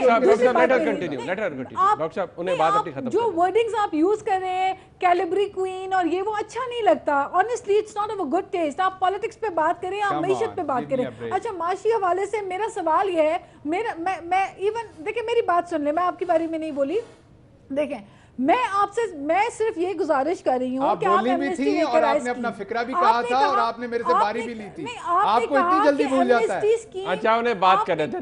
Speaker 2: जो वर्डिंग्स आप यूज कर रहे हैं, कैलिब्री क्वीन और ये, वो अच्छा नहीं लगता। Honestly it's not of a good taste. आप पॉलिटिक्स पे बात करें, आप मईशत पे बात करें। अच्छा, माशी हवाले से मेरा सवाल ये है, मैं इवन देखिए, मेरी बात सुन ले, मैं आपकी बारे में नहीं बोली। देखें, मैं सिर्फ ये गुजारिश कर रही हूँ कि आप एमनेस्टी लेकर
Speaker 3: और आपने अपना फिक्रा भी कहा था और आपने मेरे से बारी भी ली थी। आपको इतनी जल्दी भूल जाता है।
Speaker 1: अच्छा, उन्हें बात कर रहे थे।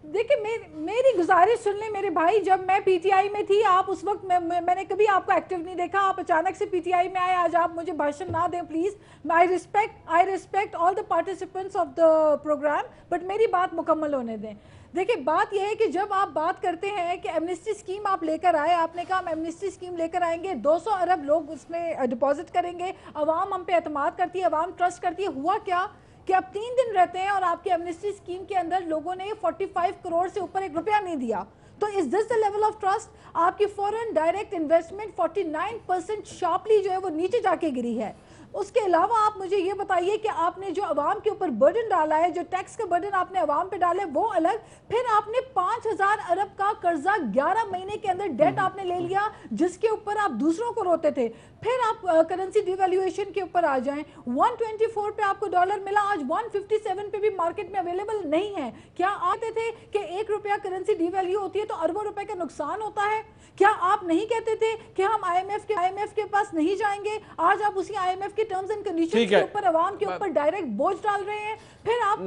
Speaker 2: देखिए, मेरी गुजारिश सुन ले मेरे भाई। जब मैं पीटीआई में थी, आप उस वक्त मैंने कभी आपको एक्टिव नहीं देखा। आप अचानक से पीटीआई में आए, आज आप मुझे भाषण ना दें please. I respect all the participants of the program, but मेरी बात मुकम्मल होने दें। देखिए, बात यह है कि जब आप बात करते हैं कि एमनेस्टी स्कीम आप लेकर आए, आपने कहा हम एमनेस्टी स्कीम लेकर आएंगे, 200 अरब लोग उसमें डिपॉजिट करेंगे, अवाम हम पे एतमाद करती है, अवाम ट्रस्ट करती है। हुआ क्या कि अब 3 दिन रहते हैं और आपकी एमनेस्टी स्कीम के अंदर लोगों ने 45 करोड़ से ऊपर 1 रुपया नहीं दिया। तो is this the level of trust? आपकी फॉरेन डायरेक्ट इन्वेस्टमेंट 49% शार्पली जो है वो नीचे जाके गिरी है। उसके अलावा आप मुझे ये बताइए कि आपने जो अवाम के ऊपर बर्डन डाला है, जो टैक्स का बर्डन आपने अवाम पे डाले वो अलग, फिर आपने 5000 अरब का कर्जा 11 महीने के अंदर डेट आपने ले लिया, जिसके ऊपर आप दूसरों को रोते थे। फिर आप करेंसी डिवैल्यूएशन के ऊपर आ जाएं, 124 पे आपको डॉलर मिला, आज 157 पे भी मार्केट में अवेलेबल नहीं है। क्या आते थे कि 1 रुपया करेंसी डिवैल्यू होती है तो अरबों रुपए का नुकसान होता है? क्या आप नहीं कहते थे कि हम आईएमएफ के पास नहीं जाएंगे? आज आप उसी आईएमएफ के टर्म्स एंड कंडीशंस के ऊपर अवाम के ऊपर डायरेक्ट बोझ डाल रहे हैं। फिर आप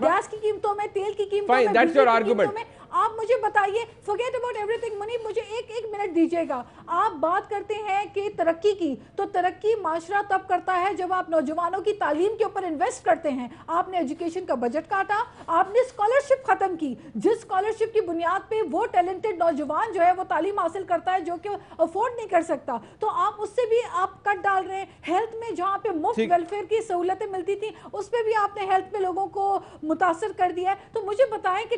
Speaker 2: गैस की कीमतों में, तेल की कीमतों में आप मुझे बताइए, फॉरगेट अबाउट एवरीथिंग। मुनीब, मुझे एक मिनट दीजिएगा। आप बात करते हैं कि तरक्की की, तो तरक्की माशरा तब करता है जब आप नौजवानों की तालीम के ऊपर इन्वेस्ट करते हैं। आपने एजुकेशन का बजट काटा, आपने स्कॉलरशिप खत्म की, जिस स्कॉलरशिप की बुनियाद पे वो टैलेंटेड नौजवान जो है वो तालीम हासिल करता है जो कि अफोर्ड नहीं कर सकता, तो आप उससे भी आप कट डाल रहे हैं। हेल्थ में जहाँ पे मुफ्त वेलफेयर की सहूलतें मिलती थी, उस पर भी आपने हेल्थ पे लोगों को मुतासर कर दिया है। तो मुझे बताएं कि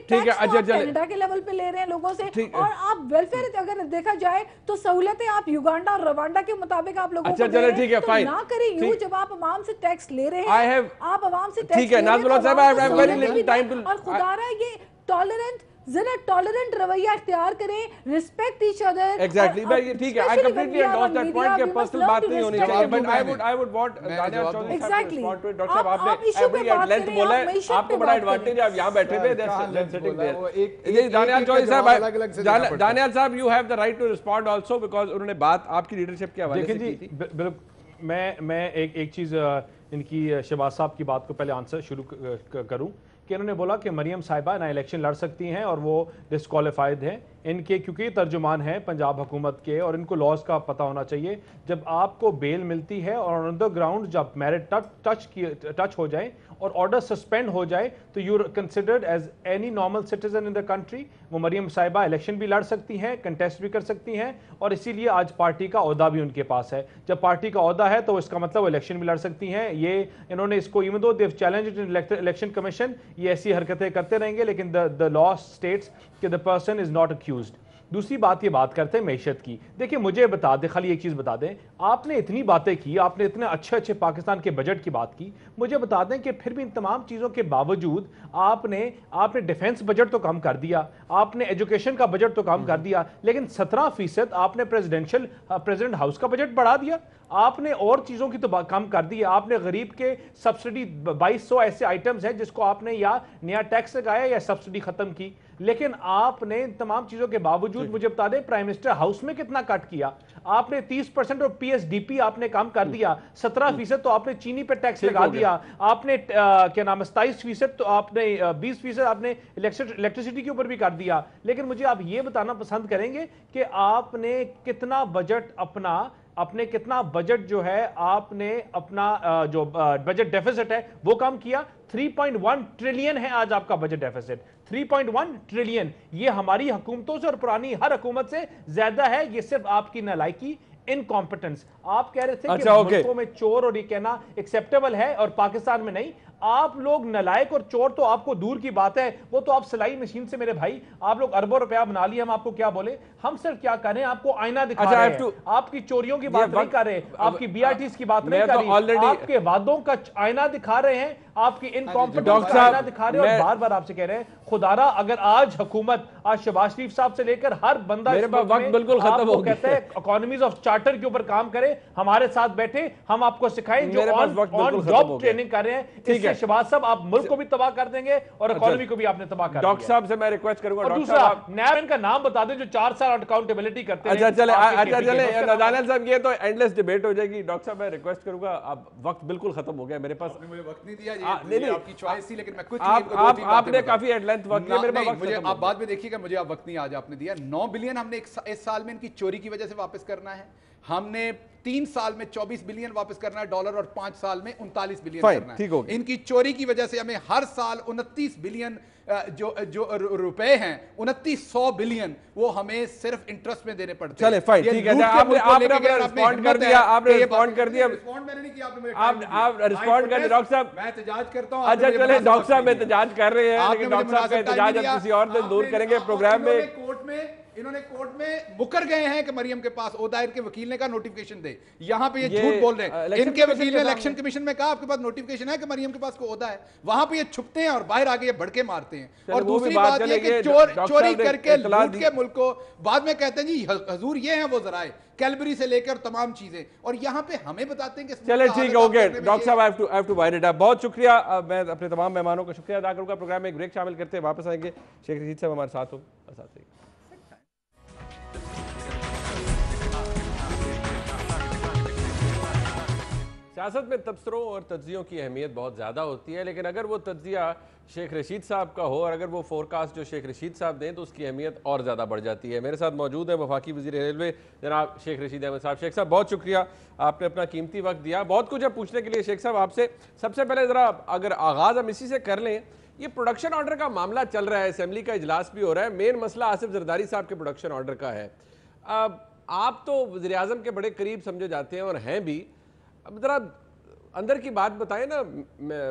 Speaker 2: यूगांडा के लेवल पे ले रहे हैं लोगों से, और आप वेलफेयर अगर देखा जाए तो सहूलतें आप यूगांडा और रवांडा के मुताबिक आप लोगों को दे रहे हैं, तो ना करें यूं जब आप आवाम से टैक्स ले रहे हैं, आप आवाम से टैक्स ले रहे हैं, और खुदारा ये टॉलरेंट जरा टॉलरेंट रवैया इख्तियार करें, रिस्पेक्ट ईच अदर।
Speaker 1: एग्जैक्टली, ठीक है, I completely understand that point कि पर्सनल बात नहीं होनी चाहिए, but I would want Daniyal Chaudhry साहब to respond to it. Doctor साहब, आपने एवरी एट लेंथ बोला है, आपको बड़ा एडवांटेज है, आप यहां बैठे हुए that's sitting there. Daniyal Chaudhry साहब, दानियाल साहब, you have the right to respond also, because उन्होंने बात आपकी लीडरशिप के हवाले से की थी।
Speaker 4: बिल्कुल, मैं एक चीज इनकी शहबाज साहब की बात को पहले आंसर शुरू करूं कि इन्होंने बोला कि मरियम साहिबा ना इलेक्शन लड़ सकती हैं और वो डिस्क्वालीफाइड हैं इनके, क्योंकि तर्जुमान हैं पंजाब हुकूमत के और इनको लॉज का पता होना चाहिए। जब आपको बेल मिलती है और ऑन द ग्राउंड जब मेरिट टच हो जाए और ऑर्डर सस्पेंड हो जाए तो you considered as any normal citizen in the country. वो मरियम साहिबा इलेक्शन भी लड़ सकती हैं, कंटेस्ट भी कर सकती हैं, और इसीलिए आज पार्टी का ओहदा भी उनके पास है। जब पार्टी का ओहदा है तो इसका मतलब वो इलेक्शन भी लड़ सकती हैं। ये इन्होंने इसको इवन दो देव चैलेंज्ड इन इलेक्शन कमीशन, ये ऐसी हरकतें करते रहेंगे, लेकिन द लॉ स्टेट्स कि the person is not accused. दूसरी बात ये बात करते हैं मैशत की। देखिए मुझे बता दें, खाली एक चीज़ बता दें, आपने इतनी बातें की, आपने इतने अच्छे पाकिस्तान के बजट की बात की, मुझे बता दें कि फिर भी इन तमाम चीज़ों के बावजूद आपने डिफेंस बजट तो कम कर दिया, आपने एजुकेशन का बजट तो कम कर दिया, लेकिन 17% आपने प्रेसिडेंट हाउस का बजट बढ़ा दिया, आपने और चीज़ों की तो कम कर दी। आपने गरीब के सब्सिडी 2200 ऐसे आइटम्स हैं जिसको आपने या नया टैक्स लगाया या सब्सिडी खत्म की, लेकिन आपने तमाम चीजों के बावजूद मुझे बता दें प्राइम मिनिस्टर हाउस में कितना कट किया। आपने 30% और पीएसडीपी आपने कम कर दिया, 17% तो आपने चीनी पे टैक्स लगा दिया, आपने क्या नाम है 27% तो आपने 20% आपने इलेक्ट्रिसिटी के ऊपर भी कर दिया। लेकिन मुझे आप ये बताना पसंद करेंगे कि आपने कितना बजट अपने कितना बजट जो है आपने अपना जो बजट डेफिसिट है वो कम किया। 3.1 ट्रिलियन है आज आपका बजट डेफिसिट, 3.1 ट्रिलियन। ये हमारी हुकूमतों से और पुरानी हर हुकूमत से ज्यादा है। ये सिर्फ आपकी नालायकी, इनकॉम्पिटेंस। आप कह रहे थे कि मुल्कों में चोर और ये कहना एक्सेप्टेबल है और पाकिस्तान में नहीं। आप लोग नलायक और चोर तो आपको दूर की बात है, वो तो आप सिलाई मशीन से मेरे भाई आप लोग अरबों रुपया बना लिए, हम आपको क्या बोले। हम सिर्फ क्या करें, आपको आईना दिखा रहे हैं, आपकी चोरियों की बात नहीं कर रहे, आपकी बीआरटीज की बात नहीं कर रहे, आपके वादों का आईना दिखा रहे हैं, आपकी इनकॉम्पिटेंस का आईना दिखा रहे हैं। और बार बार आपसे कह रहे हैं खुदारा, अगर आज हुकूमत आज शहबाज शरीफ साहब से लेकर हर बंदा
Speaker 1: बिल्कुल खत्म हो गया,
Speaker 4: कहते हैं इकोनॉमीज ऑफ चार्टर के ऊपर काम करे, हमारे साथ बैठे, हम आपको सिखाएं जो ऑन जॉब ट्रेनिंग कर रहे हैं। शहबाज साहब आप मुल्क को भी तबाह कर देंगे और इकोनॉमी को भी आपने तबाह कर दिया।
Speaker 1: डॉक्टर साहब से मैं रिक्वेस्ट करूंगा,
Speaker 4: और दूसरा नैब का नाम बता दें जो 4 साल अकाउंटेबिलिटी करते हैं।
Speaker 1: अच्छा चले दानियाल साहब, ये तो एंडलेस डिबेट हो जाएगी। डॉक्टर साहब मैं रिक्वेस्ट करूंगा, अब वक्त बिल्कुल खत्म हो गया मेरे पास,
Speaker 3: मुझे वक्त नहीं दिया, ये आपकी चॉइस थी, लेकिन मैं कुछ
Speaker 1: आपने काफी एट लेंथ वक्त दिया, मेरे पास
Speaker 3: मुझे आप बाद में देखिएगा, मुझे आप वक्त नहीं आज आपने दिया। 9 बिलियन हमने इस साल में इनकी चोरी की वजह से वापस करना है, हमने 3 साल में 24 बिलियन वापस करना है डॉलर, और 5 साल में 39 बिलियन करना है। इनकी चोरी की वजह से हमें हर साल 29 बिलियन जो रुपए हैं, 2900 बिलियन वो हमें सिर्फ इंटरेस्ट में देने पड़ते हैं।
Speaker 1: चले फाइन, ठीक है, आपने रिस्पॉन्ड कर दिया, आपने रिस्पॉन्ड कर दिया।
Speaker 3: रिस्पॉन्ड मैंने नहीं किया, आपने
Speaker 1: आप रिस्पॉन्ड कर दिया। डॉक्टर साहब मैं
Speaker 3: एहतजाज करता हूं।
Speaker 1: अच्छा चले, डॉक्टर साहब एहतजाज कर रहे हैं, लेकिन डॉक्टर साहब का एहतजाज हम किसी और दिन दूर करेंगे प्रोग्राम में।
Speaker 3: इन्होंने कोर्ट में मुकर गए हैं कि मरियम के पास ओहदा, इनके वकील ने कहा नोटिफिकेशन दे, यहां पे ये झूठ बोल रहे हैं। इनके वकील ने इलेक्शन कमीशन में कहा आपके पास नोटिफिकेशन है कि मरियम के पास को ओहदा है, वहां पे ये छुपते हैं और बाहर आगे ये भड़के मारते हैं। और दूसरी बात ये कि चोरी करके लूट के मुल्क को बाद में कहते हैं जी हजूर ये हैं वो जराए, कैलबरी से लेकर तमाम चीजें, और यहाँ पे हमें बताते हैं कि
Speaker 1: चले ठीक है, ओके डॉक्टर साहब I have to wind it up. बहुत शुक्रिया, मैं अपने तमाम मेहमानों का शुक्रिया अदा करूंगा। प्रोग्राम में एक ब्रेक शामिल करते हैं, वापस आएंगे। शेख रशीद साहब हमारे साथ होंगे। सियासत में तबसरों और तज्जियों की अहमियत बहुत ज़्यादा होती है, लेकिन अगर वो तज्जिया शेख रशीद साहब का हो और अगर वो फोरकास्ट जो शेख रशीद साहब दें तो उसकी अहमियत और ज़्यादा बढ़ जाती है। मेरे साथ मौजूद है वफाकी वज़ीर रेलवे जनाब शेख रशीद अहमद साहब। शेख साहब बहुत शुक्रिया, आपने अपना कीमती वक्त दिया। बहुत कुछ है पूछने के लिए शेख साहब आपसे। सबसे पहले ज़रा अगर आगाज़ हम इसी से कर लें, ये प्रोडक्शन ऑर्डर का मामला चल रहा है, असेंबली का इजलास भी हो रहा है, मेन मसला आसिफ जरदारी साहब के प्रोडक्शन ऑर्डर का है। आप तो वज़ीर आज़म के बड़े करीब समझे जाते हैं और हैं भी, अब ज़रा अंदर की बात बताएं ना,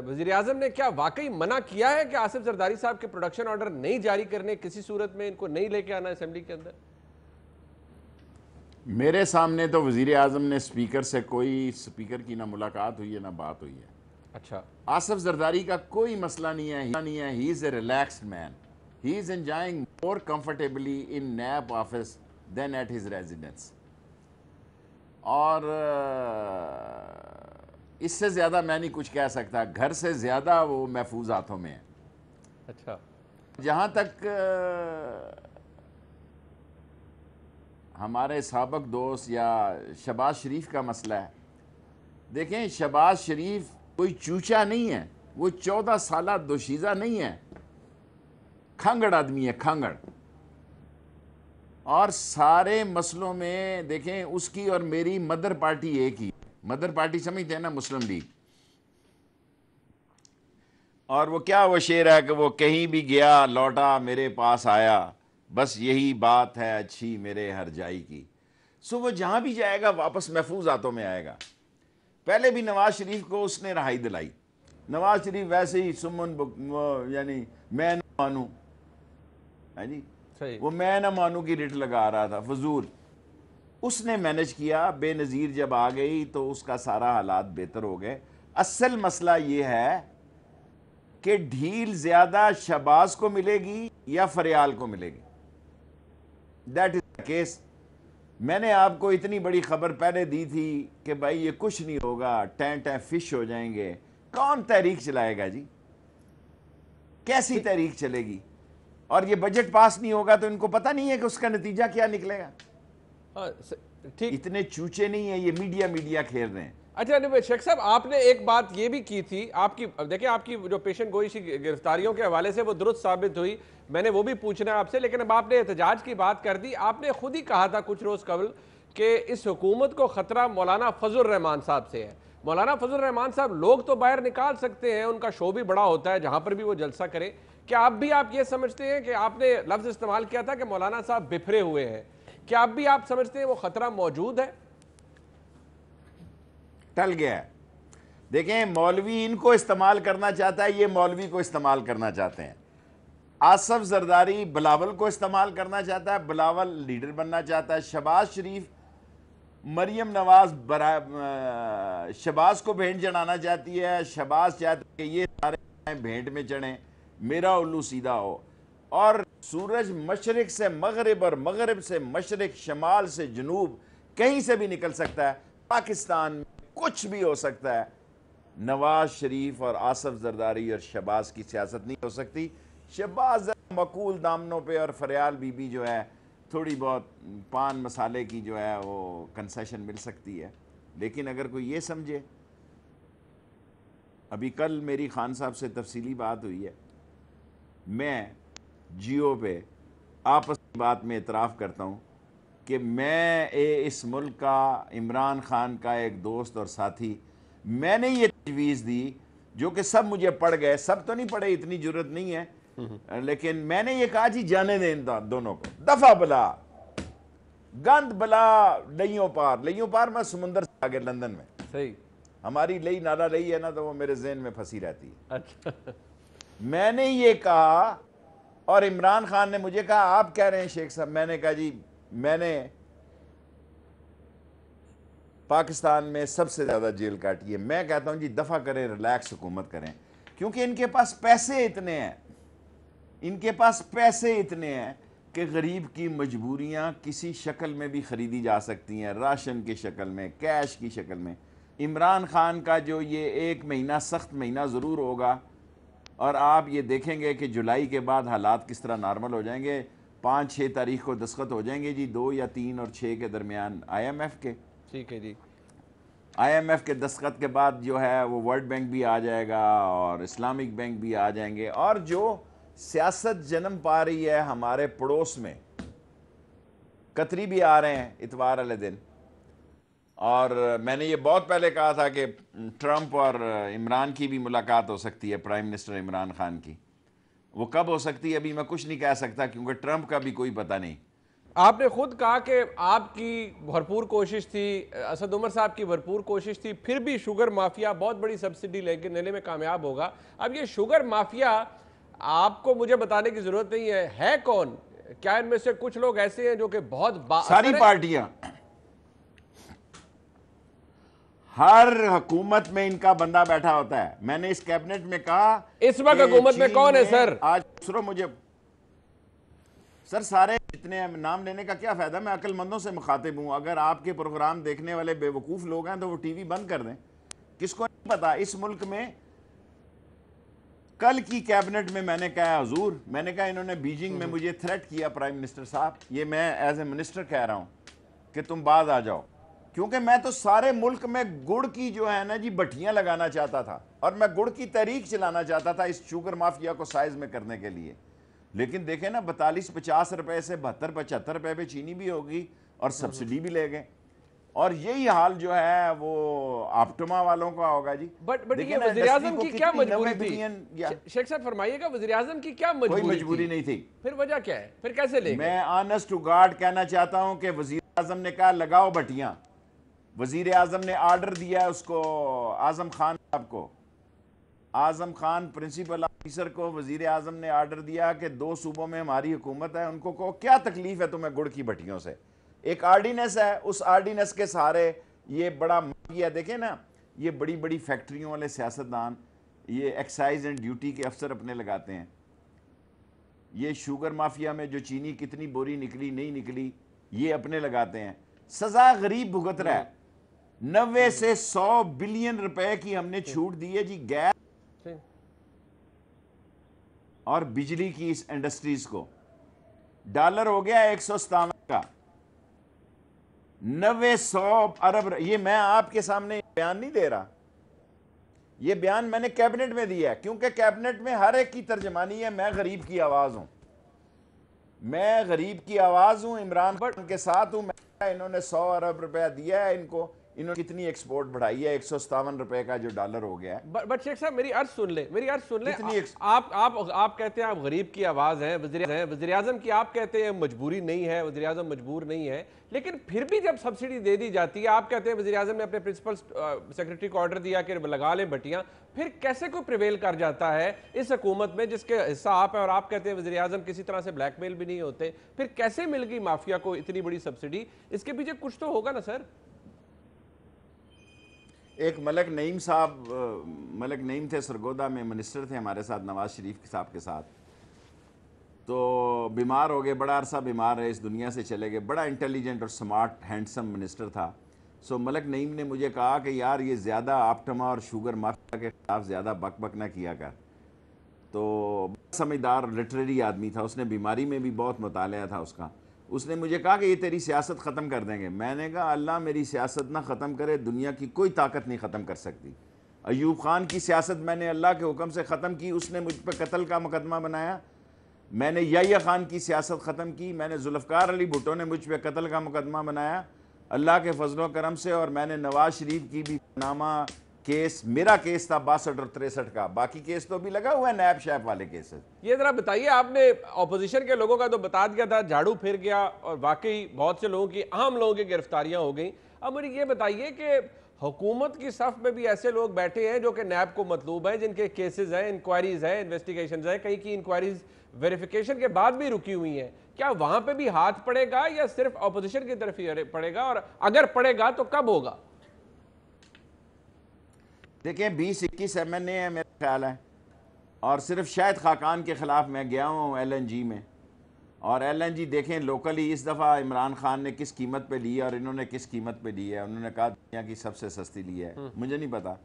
Speaker 1: वजीर आजम ने क्या वाकई मना किया है कि आसिफ जरदारी साहब के प्रोडक्शन ऑर्डर नहीं जारी करने, किसी सूरत में इनको नहीं लेके आना असेंबली के अंदर?
Speaker 5: मेरे सामने तो वजीर आजम ने स्पीकर से कोई स्पीकर की ना मुलाकात हुई है ना बात हुई है।
Speaker 1: अच्छा,
Speaker 5: आसिफ जरदारी का कोई मसला नहीं है, he is a relaxed man, he is enjoying more comfortably in NAB office than at his residence. और इससे ज़्यादा मैं नहीं कुछ कह सकता, घर से ज़्यादा वो महफूज हाथों में है।
Speaker 1: अच्छा,
Speaker 5: जहाँ तक हमारे साबिक दोस्त या शहबाज शरीफ का मसला है, देखें शहबाज शरीफ कोई चूचा नहीं है, वो 14 साल दोशीज़ा नहीं है, खांगड़ आदमी है, खांगड़। और सारे मसलों में देखें उसकी और मेरी मदर पार्टी एक ही, मदर पार्टी समझते हैं ना, मुस्लिम लीग। और वो क्या वो शेर है कि वो कहीं भी गया लौटा मेरे पास आया, बस यही बात है अच्छी मेरे हर जाई की। सो वो जहां भी जाएगा वापस महफूज हाथों में आएगा। पहले भी नवाज शरीफ को उसने रहाई दिलाई, नवाज शरीफ वैसे ही सुमन यानी मैं न मानू है जी,
Speaker 1: सही।
Speaker 5: वो मैं न मानू की रिट लगा रहा था फजूल, उसने मैनेज किया। बेनज़ीर जब आ गई तो उसका सारा हालात बेहतर हो गए। असल मसला ये है कि ढील ज्यादा शहबाज को मिलेगी या फरियाल को मिलेगी, दैट इज द केस। मैंने आपको इतनी बड़ी खबर पहले दी थी कि भाई ये कुछ नहीं होगा, टैं फिश हो जाएंगे। कौन तहरीक चलाएगा जी, कैसी तहरीक चलेगी? और ये बजट पास नहीं होगा तो इनको पता नहीं है कि उसका नतीजा क्या निकलेगा।
Speaker 1: हाँ, ठीक।
Speaker 5: इतने चूचे नहीं है ये, मीडिया खेल रहे हैं।
Speaker 1: अच्छा शेख साहब, आपने एक बात ये भी की थी, आपकी देखिए आपकी जो पेशेंट गोई गिरफ्तारियों के हवाले से वो दुरुस्त साबित हुई, मैंने वो भी पूछना है आपसे, लेकिन अब आपने एहतजाज की बात कर दी। आपने खुद ही कहा था कुछ रोज कबल कि इस हुकूमत को खतरा मौलाना फजल रहमान साहब से है। मौलाना फजल रहमान साहब लोग तो बाहर निकाल सकते हैं, उनका शो भी बड़ा होता है जहां पर भी वो जलसा करें। क्या आप भी ये समझते हैं कि आपने लफ्ज इस्तेमाल किया था कि मौलाना साहब बिफरे हुए हैं, क्या अब भी आप समझते हैं वो खतरा मौजूद है?
Speaker 5: टल गया है। देखें मौलवी इनको इस्तेमाल करना चाहता है, ये मौलवी को इस्तेमाल करना चाहते हैं। आसिफ जरदारी बिलावल को इस्तेमाल करना चाहता है, बिलावल लीडर बनना चाहता है। शहबाज शरीफ मरियम नवाज शहबाज को भेंट चढ़ाना चाहती है, शहबाज चाहते हैं कि ये सारे भेंट में चढ़ें, मेरा उल्लू सीधा हो। और सूरज मशरिक से मगरिब और मगरिब से मशरिक, शमाल से जनूब, कहीं से भी निकल सकता है। पाकिस्तान में कुछ भी हो सकता है। नवाज शरीफ और आसिफ जरदारी और शहबाज की सियासत नहीं हो सकती। शहबाज मकूल दामनों पे और फरियाल बीबी जो है थोड़ी बहुत पान मसाले की जो है वो कंसेशन मिल सकती है। लेकिन अगर कोई ये समझे, अभी कल मेरी खान साहब से तफसीली बात हुई है, मैं जियो पे आपस की बात में इतराफ़ करता हूँ कि मैं इस मुल्क का, इमरान खान का एक दोस्त और साथी, मैंने ये तजवीज़ दी जो कि सब मुझे पढ़ गए, सब तो नहीं पढ़े, इतनी जरूरत नहीं है, लेकिन मैंने ये कहा जी जाने दें दोनों को, दफा बला गंद बला लइयों पार मैं समुंदर से आगे लंदन में।
Speaker 1: सही।
Speaker 5: हमारी लई नाला लई है ना, तो वो मेरे जहन में फंसी रहती है।
Speaker 1: अच्छा।
Speaker 5: मैंने ये कहा और इमरान खान ने मुझे कहा आप कह रहे हैं शेख साहब। मैंने कहा जी मैंने पाकिस्तान में सबसे ज्यादा जेल काटी है। मैं कहता हूं जी दफा करें, रिलैक्स हुकूमत करें, क्योंकि इनके पास पैसे इतने हैं, इनके पास पैसे इतने हैं कि गरीब की मजबूरियां किसी शक्ल में भी खरीदी जा सकती हैं, राशन की शक्ल में, कैश की शक्ल में। इमरान खान का जो ये एक महीना सख्त महीना ज़रूर होगा, और आप ये देखेंगे कि जुलाई के बाद हालात किस तरह नॉर्मल हो जाएंगे। 5-6 तारीख को दस्तखत हो जाएंगे जी, 2 या 3 और 6 के दरमियान IMF के।
Speaker 1: ठीक है जी।
Speaker 5: IMF के दस्तखत के बाद जो है वो वर्ल्ड बैंक भी आ जाएगा और इस्लामिक बैंक भी आ जाएंगे। और जो सियासत जन्म पा रही है हमारे पड़ोस में, कतरी भी आ रहे हैं इतवार वाले दिन। और मैंने ये बहुत पहले कहा था कि ट्रंप और इमरान की भी मुलाकात हो सकती है, प्राइम मिनिस्टर इमरान खान की। वो कब हो सकती है अभी मैं कुछ नहीं कह सकता, क्योंकि ट्रंप का भी कोई पता नहीं।
Speaker 1: आपने खुद कहा कि आपकी भरपूर कोशिश थी, असद उमर साहब की भरपूर कोशिश थी, फिर भी शुगर माफिया बहुत बड़ी सब्सिडी लेने में कामयाब होगा। अब ये शुगर माफिया आपको मुझे बताने की जरूरत नहीं है कौन? क्या इनमें से कुछ लोग ऐसे हैं जो कि बहुत
Speaker 5: सारी पार्टियां, हर हुकूमत में इनका बंदा बैठा होता है। मैंने इस कैबिनेट में कहा
Speaker 1: इस वक्त हुकूमत में कौन है सर?
Speaker 5: आज सुनो मुझे सर, सारे जितने नाम लेने का क्या फायदा, मैं अक्लमंदों से मुखातिब हूं। अगर आपके प्रोग्राम देखने वाले बेवकूफ लोग हैं तो वो टीवी बंद कर दें। किसको नहीं पता इस मुल्क में, कल की कैबिनेट में मैंने कहा हुजूर, मैंने कहा इन्होंने बीजिंग में मुझे थ्रेट किया प्राइम मिनिस्टर साहब, ये मैं एज ए मिनिस्टर कह रहा हूं कि तुम बाद आ जाओ, क्योंकि मैं तो सारे मुल्क में गुड़ की जो है ना जी भट्टियां लगाना चाहता था और मैं गुड़ की तहरीक चलाना चाहता था इस शुगर माफिया को साइज में करने के लिए। लेकिन देखें ना, 42-50 रुपए से 72-75 रुपए पे चीनी भी होगी और सब्सिडी भी ले गए। और यही हाल जो है वो आप्टमा वालों का होगा जी।
Speaker 1: बट ये वज़ीर-ए-आज़म की क्या मजबूरी थी? शेख साहब फरमाइएगा, वज़ीर-ए-आज़म की क्या मजबूरी?
Speaker 5: कोई मजबूरी नहीं थी।
Speaker 1: फिर वजह क्या है? फिर कैसे ले गए?
Speaker 5: मैं ऑनेस्ट टू गॉड कहना चाहता हूं कि वज़ीर-ए-आज़म ने कहा लगाओ भट्टियां। वज़ीर-ए-आज़म ने ऑर्डर दिया है उसको, आजम खान साहब को, आजम खान प्रिंसिपल ऑफिसर को वज़ीर-ए-आज़म ने ऑर्डर दिया कि 2 सूबों में हमारी हुकूमत है, उनको को क्या तकलीफ है तुम्हें गुड़ की भट्टियों से। एक आर्डिनेंस है, उस आर्डिनेंस के सहारे ये बड़ा माफिया, देखें ना, ये बड़ी बड़ी फैक्ट्रियों वाले सियासतदान ये एक्साइज एंड ड्यूटी के अफसर अपने लगाते हैं। ये शुगर माफिया में जो चीनी कितनी बोरी निकली नहीं निकली ये अपने लगाते हैं। सजा गरीब भुगत रहा है। 90 से 100 बिलियन रुपए की हमने छूट दी है जी गैस और बिजली की इस इंडस्ट्रीज को। डॉलर हो गया 157 का, 90-100 अरब। ये मैं आपके सामने बयान नहीं दे रहा, ये बयान मैंने कैबिनेट में दिया है, क्योंकि कैबिनेट में हर एक की तर्जमानी है। मैं गरीब की आवाज हूं, मैं गरीब की आवाज हूं, इमरान खान के साथ हूं। इन्होंने 100 अरब रुपया दिया है इनको, इन्होंने कितनी एक्सपोर्ट बढ़ाई है, 157 रुपए का जो डॉलर हो गया है।
Speaker 1: बट शेख साहब मेरी अर्ज सुन ले, मेरी अर्ज सुन ले। आप कहते हैं आप गरीब की आवाज हैं, वज़ीर-ए-आज़म की आप कहते हैं मजबूरी नहीं है, वज़ीर-ए-आज़म मजबूर नहीं है, लेकिन फिर भी जब सब्सिडी दे दी जाती है, आप कहते हैं वज़ीर-ए-आज़म ने अपने प्रिंसिपल सेक्रेटरी को ऑर्डर दिया कि लगा लें भट्टियां, फिर कैसे कोई प्रिवेल कर जाता है इस हुकूमत में जिसके हिस्सा आप है और आप कहते हैं वज़ीर-ए-आज़म किसी तरह से ब्लैकमेल भी नहीं होते, फिर कैसे मिल गई माफिया को इतनी बड़ी सब्सिडी? इसके पीछे कुछ तो होगा ना सर।
Speaker 5: एक मलक नईम साहब, मलक नईम थे, सरगोदा में मिनिस्टर थे हमारे साथ, नवाज शरीफ साहब के साथ, तो बीमार हो गए, बड़ा अरसा बीमार रहे, इस दुनिया से चले गए। बड़ा इंटेलिजेंट और स्मार्ट हैंडसम मिनिस्टर था। सो मलक नईम ने मुझे कहा कि यार ये ज़्यादा आप्टमा और शुगर माफिया के खिलाफ ज़्यादा बक ना किया कर। तो समझदार लिटरेरी आदमी था, उसने बीमारी में भी बहुत मुतालिया था उसका। उसने मुझे कहा कि ये तेरी सियासत ख़त्म कर देंगे। मैंने कहा अल्लाह मेरी सियासत ना ख़त्म करे, दुनिया की कोई ताकत नहीं ख़त्म कर सकती। अयूब खान की सियासत मैंने अल्लाह के हुक्म से ख़त्म की, उसने मुझ पर कत्ल का मुकदमा बनाया। मैंने याह्या खान की सियासत ख़त्म की, मैंने जुल्फ़कार अली भुट्टो ने मुझ पर कत्ल का मुकदमा बनाया अल्लाह के फजलो करम से। और मैंने नवाज शरीफ की भी नामा केस, मेरा केस था 62 और 63 का, बाकी केस तो भी लगा हुआ है, नैब शैब वाले केसेस।
Speaker 1: ये जरा बताइए, आपने ऑपोजिशन के लोगों का तो बता दिया था, झाड़ू फिर गया और वाकई बहुत से लोगों की, आम लोगों की गिरफ्तारियां हो गई। अब मुझे ये बताइए कि हुकूमत की सफ में भी ऐसे लोग बैठे हैं जो कि नैब को मतलूब हैं, जिनके केसेस हैं, इंक्वायरीज हैं, इन्वेस्टिगेशन है, कहीं की इंक्वायरीज वेरिफिकेशन के बाद भी रुकी हुई हैं। क्या वहां पे भी हाथ पड़ेगा या सिर्फ ऑपोजिशन की तरफ ही पड़ेगा, और अगर पड़ेगा तो कब होगा?
Speaker 5: देखिए 20-21 MNA है मेरा ख्याल है, और सिर्फ शायद खाकान के खिलाफ मैं गया हूँ LNG में। और LNG देखें लोकली इस दफ़ा इमरान खान ने किस कीमत पे ली है और इन्होंने किस कीमत पे ली है। उन्होंने कहा दुनिया की सबसे सस्ती ली है, मुझे नहीं पता।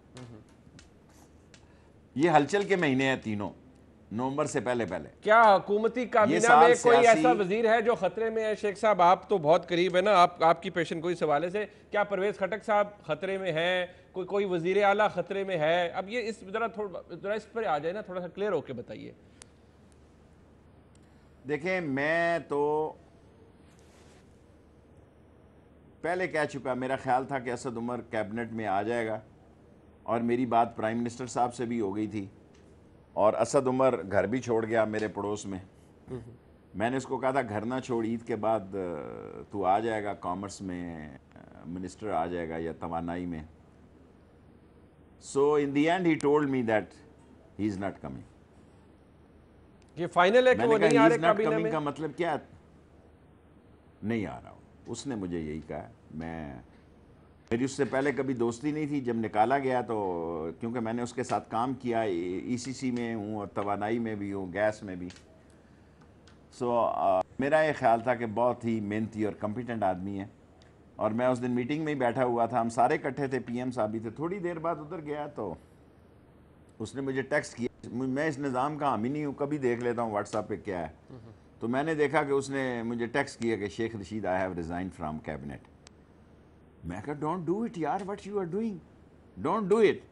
Speaker 5: ये हलचल के महीने हैं तीनों, नवंबर से पहले पहले।
Speaker 1: क्या हुकूमती काबीना में कोई ऐसा वजीर है जो खतरे में है? शेख साहब आप तो बहुत करीब है ना, आपकी पेशन को इस हवाले से, क्या परवेज खटक साहब खतरे में है? कोई वजीर आला खतरे में है? अब ये इस जरा इस पर आ जाए ना, थोड़ा सा क्लियर होके बताइए।
Speaker 5: देखें मैं तो पहले कह चुका, मेरा ख्याल था कि असद उमर कैबिनेट में आ जाएगा, और मेरी बात प्राइम मिनिस्टर साहब से भी हो गई थी, और असद उमर घर भी छोड़ गया मेरे पड़ोस में। मैंने उसको कहा था घर ना छोड़, ईद के बाद तू आ जाएगा, कॉमर्स में मिनिस्टर आ जाएगा या तवानाई में। So in the end he told me that he is not coming.
Speaker 1: ये फाइनल है कि वो नहीं आ रहे काबीना में?
Speaker 5: का मतलब क्या? नहीं आ रहा हूँ, उसने मुझे यही कहा। मेरी उससे पहले कभी दोस्ती नहीं थी। जब निकाला गया तो क्योंकि मैंने उसके साथ काम किया, ईसीसी में हूँ और तवानाई में भी हूँ, गैस में भी। मेरा ये ख्याल था कि बहुत ही मेहनती और कॉम्पिटेंट आदमी है। और मैं उस दिन मीटिंग में ही बैठा हुआ था, हम सारे इकट्ठे थे, पीएम साहब भी थे। थोड़ी देर बाद उधर गया तो उसने मुझे टेक्स्ट किया। मैं इस निज़ाम का हामी नहीं हूँ, कभी देख लेता हूँ व्हाट्सएप पे क्या है। तो मैंने देखा कि उसने मुझे टेक्स्ट किया कि Sheikh Rashid, I have resign from cabinet. मैं कहा डोंट डू इट यार, what you are doing, don't do it.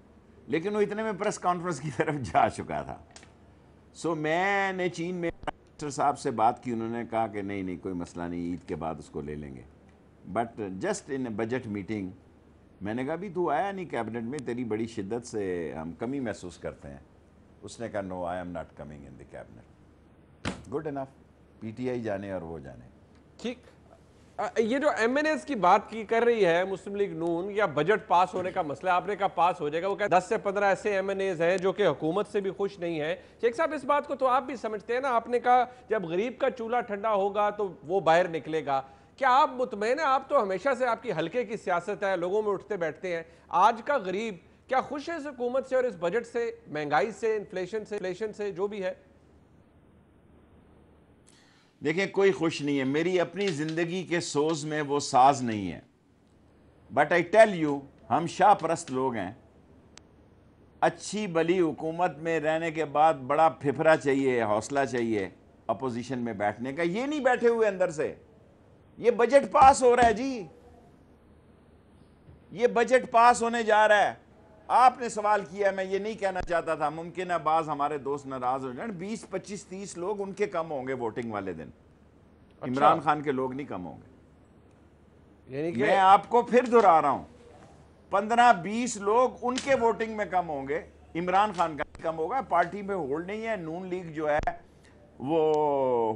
Speaker 5: लेकिन वो इतने में प्रेस कॉन्फ्रेंस की तरफ जा चुका था। सो मैंने चीन में मिनिस्टर साहब से बात की, उन्होंने कहा कि नहीं कोई मसला नहीं, ईद के बाद उसको ले लेंगे। But just in budget meeting मैंने कहा भी तू आया नहीं कैबिनेट में, तेरी बड़ी शिद्दत से हम कमी महसूस करते हैं। उसने कहा no, I am not coming in the cabinet. Good enough, PTI जाने और वो जाने।
Speaker 1: ठीक, ये जो एमएनएस की बात की कर रही है मुस्लिम लीग नून, या बजट पास होने का मसला, आपने कहा पास हो जाएगा, वो कहते 10 से 15 ऐसे एमएनएस हैं जो कि हुकूमत से भी खुश नहीं है। शेख साहब, इस बात को तो आप भी समझते हैं ना, आपने कहा जब गरीब का चूल्हा ठंडा होगा तो वो बाहर निकलेगा। क्या आप मुतमईन हैं? आप तो हमेशा से, आपकी हल्के की सियासत है, लोगों में उठते बैठते हैं। आज का गरीब क्या खुश है इस हुकूमत से और इस बजट से, महंगाई से, इन्फ्लेशन से जो भी है?
Speaker 5: देखिए, कोई खुश नहीं है। मेरी अपनी जिंदगी के सोज में वो साज नहीं है। बट आई टेल यू, हम शाह परस्त लोग हैं। अच्छी भली हुकूमत में रहने के बाद बड़ा फिफरा चाहिए, हौसला चाहिए अपोजिशन में बैठने का। ये नहीं बैठे हुए अंदर से। ये बजट पास हो रहा है जी, ये बजट पास होने जा रहा है। आपने सवाल किया, मैं ये नहीं कहना चाहता था, मुमकिन है बाज हमारे दोस्त नाराज हो जाए। 20, 25, 30 लोग उनके कम होंगे वोटिंग वाले दिन। अच्छा। इमरान खान के लोग नहीं कम होंगे। यानी कि मैं आपको फिर दोहरा रहा हूं, 15-20 लोग उनके वोटिंग में कम होंगे, इमरान खान का कम होगा। पार्टी में होल्ड नहीं है। नून लीग जो है वो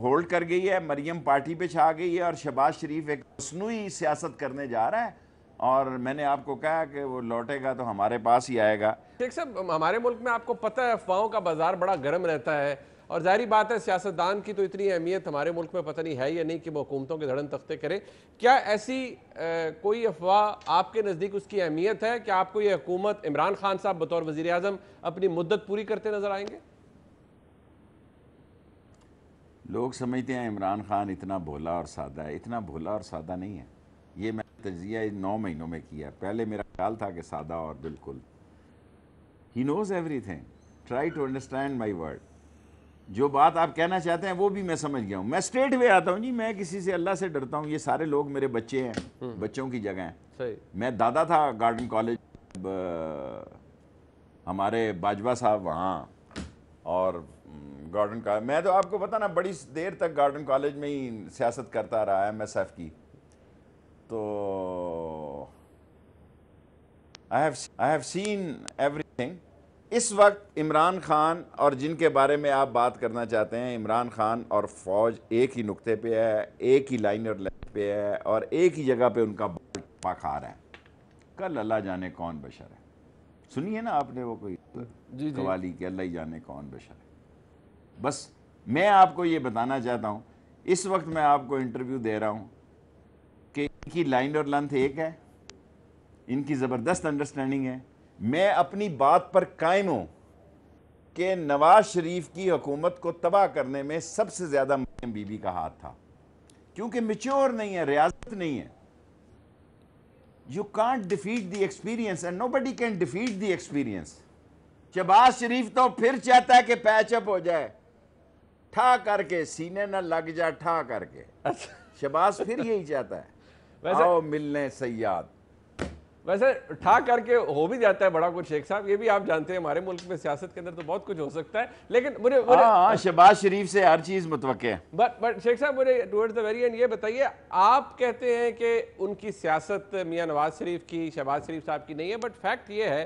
Speaker 5: होल्ड कर गई है, मरियम पार्टी पे छा गई है और शहबाज शरीफ एक मसनूई सियासत करने जा रहा है। और मैंने आपको कहा कि वो लौटेगा तो हमारे पास ही आएगा।
Speaker 1: शेख साहब, हमारे मुल्क में आपको पता है अफवाहों का बाजार बड़ा गर्म रहता है, और जाहिर बात है सियासतदान की तो इतनी अहमियत हमारे मुल्क में पता नहीं है या नहीं कि वो हुकूमतों के धड़न तख्ते करें। क्या ऐसी कोई अफवाह आपके नज़दीक उसकी अहमियत है? क्या आपको ये हुकूमत, इमरान खान साहब बतौर वज़ीर आज़म अपनी मुद्दत पूरी करते नजर आएंगे?
Speaker 5: लोग समझते हैं इमरान खान इतना भोला और सादा है। इतना भोला और सादा नहीं है। ये मैं तजिया 9 महीनों में किया। पहले मेरा ख्याल था कि सादा और बिल्कुल, he knows everything, try to understand my word. जो बात आप कहना चाहते हैं वो भी मैं समझ गया हूँ। मैं स्ट्रेट वे आता हूँ जी, मैं किसी से अल्लाह से डरता हूँ। ये सारे लोग मेरे बच्चे हैं, बच्चों की जगह हैं।
Speaker 1: सही।
Speaker 5: मैं दादा था गार्डन कॉलेज, हमारे बाजवा साहब वहाँ, और गार्डन का, मैं तो आपको पता ना, बड़ी देर तक गार्डन कॉलेज में ही सियासत करता रहा MSF की। तो आई हैव सीन एवरीथिंग। इस वक्त इमरान खान और जिनके बारे में आप बात करना चाहते हैं, इमरान खान और फौज एक ही नुक्ते पे है, एक ही लाइन और लाइन पे है, और एक ही जगह पे उनका खा रहा है। कल अल्लाह जाने कौन बशर है। सुनिए ना आपने वो कोई कवाली के, अल्लाह ही जाने कौन बशर है। बस मैं आपको ये बताना चाहता हूँ, इस वक्त मैं आपको इंटरव्यू दे रहा हूँ कि इनकी लाइन और लेंथ एक है, इनकी ज़बरदस्त अंडरस्टैंडिंग है। मैं अपनी बात पर कायम हूँ कि नवाज शरीफ की हुकूमत को तबाह करने में सबसे ज़्यादा मरियम बीबी का हाथ था, क्योंकि मैच्योर नहीं है, रियासत नहीं है। You can't defeat the experience and nobody can defeat the experience. Shahbaz Sharif तो फिर चाहता है कि पैचअप हो जाए, ठा करके सीने न लग जा, ठा करके। शहबाज फिर यही चाहता है, आओ मिलने सयाद।
Speaker 1: वैसे ठा करके हो भी जाता है बड़ा कुछ शेख साहब, ये भी आप जानते हैं। हमारे मुल्क में सियासत के अंदर तो बहुत कुछ हो सकता है, लेकिन मुझे
Speaker 5: शहबाज शरीफ से हर चीज मुतवक्के है।
Speaker 1: बट शेख साहब, मुझे टुवर्ड्स द वेरी एंड ये बताइए, आप कहते हैं कि उनकी सियासत मियां नवाज शरीफ की, शहबाज शरीफ साहब की नहीं है, बट फैक्ट ये है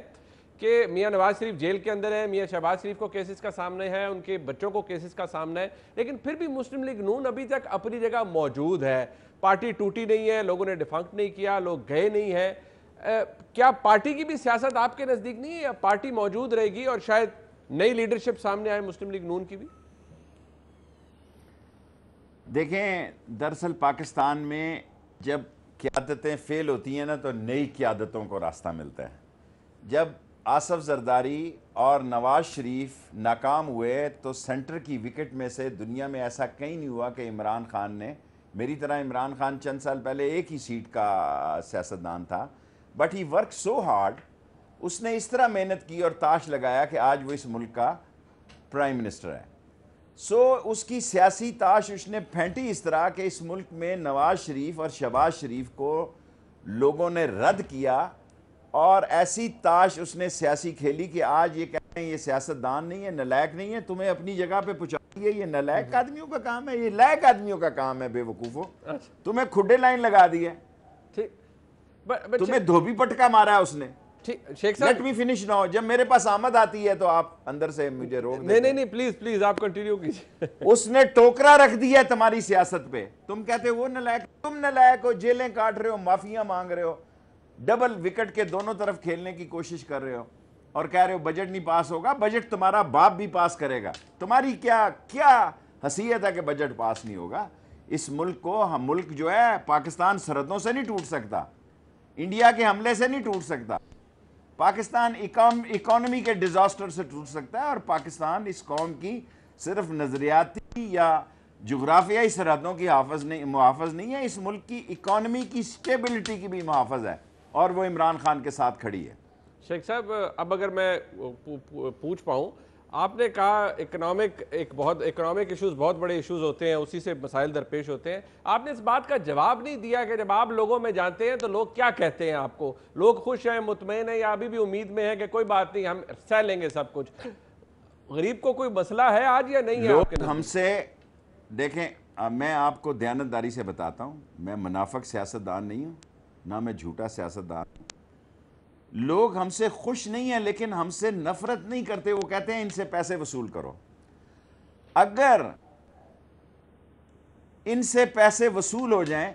Speaker 1: कि मियां नवाज शरीफ जेल के अंदर है, मियां शहबाज शरीफ को केसेस का सामने है, उनके बच्चों को केसेस का सामना है, लेकिन फिर भी मुस्लिम लीग नून अभी तक अपनी जगह मौजूद है। पार्टी टूटी नहीं है, लोगों ने डिफंक्ट नहीं किया, लोग गए नहीं है। क्या पार्टी की भी सियासत आपके नजदीक नहीं है, या पार्टी मौजूद रहेगी और शायद नई लीडरशिप सामने आए मुस्लिम लीग नून की भी?
Speaker 5: देखें, दरअसल पाकिस्तान में जब क़यादतें फेल होती हैं ना, तो नई क़यादतों को रास्ता मिलता है। जब आसफ जरदारी और नवाज शरीफ नाकाम हुए तो सेंटर की विकेट में से दुनिया में ऐसा कहीं नहीं हुआ कि इमरान खान ने, मेरी तरह इमरान खान चंद साल पहले एक ही सीट का सियासतदान था, but he work so hard, उसने इस तरह मेहनत की और ताश लगाया कि आज वो इस मुल्क का प्राइम मिनिस्टर है। उसकी सियासी ताश उसने फेंटी इस तरह कि इस मुल्क में नवाज शरीफ और शहबाज शरीफ को लोगों ने रद्द किया, और ऐसी ताश उसने सियासी खेली कि आज ये कहते हैं ये सियासतदान नहीं है, नलायक नहीं है, तुम्हें अपनी जगह पे पहुंचा दिए, ये नलायक आदमियों का काम है, ये लायक आदमियों का काम है, बेवकूफो, तुम्हें खुडे लाइन लगा दी है, तुम्हें धोबी पटका मारा है उसने।
Speaker 1: शेख साहब,
Speaker 5: लेट मी फिनिश नाउ। जब मेरे पास आमद आती है तो आप अंदर से मुझे रोक
Speaker 1: नहीं, प्लीज आप कंटिन्यू कीजिए।
Speaker 5: उसने टोकरा रख दिया है तुम्हारी सियासत पे। तुम कहते हो वो नलायक, तुम नलायक हो, जेलें काट रहे हो, माफिया मांग रहे हो, डबल विकेट के दोनों तरफ खेलने की कोशिश कर रहे हो, और कह रहे हो बजट नहीं पास होगा। बजट तुम्हारा बाप भी पास करेगा, तुम्हारी क्या हसीयत है कि बजट पास नहीं होगा। इस मुल्क को, हम मुल्क जो है पाकिस्तान सरहदों से नहीं टूट सकता, इंडिया के हमले से नहीं टूट सकता, पाकिस्तान इकोनॉमी के डिजास्टर से टूट सकता है, और पाकिस्तान इस कौम की सिर्फ नजरियाती या जुग्राफियाई सरहदों की मुहाफ़िज़ नहीं है, इस मुल्क की इकोनॉमी की स्टेबिलिटी की भी मुहाफ़िज़ है, और वो इमरान खान के साथ खड़ी है।
Speaker 1: शेख साहब, अब अगर मैं पूछ पाऊँ, आपने कहा इकोनॉमिक इश्यूज बहुत बड़े इश्यूज होते हैं, उसी से मसाइल दरपेश होते हैं। आपने इस बात का जवाब नहीं दिया कि जब आप लोगों में जाते हैं तो लोग क्या कहते हैं आपको, लोग खुश हैं, मुतमईन हैं, या अभी भी उम्मीद में है कि कोई बात नहीं, हम सह लेंगे सब कुछ? गरीब को कोई मसला है आज या नहीं है?
Speaker 5: लोग हमसे, देखें, मैं आपको दयानतदारी से बताता हूँ, मैं मुनाफिक सियासतदान नहीं हूँ, ना मैं झूठा सियासतदान हूँ। लोग हमसे खुश नहीं है, लेकिन हमसे नफरत नहीं करते। वो कहते हैं इनसे पैसे वसूल करो। अगर इनसे पैसे वसूल हो जाएं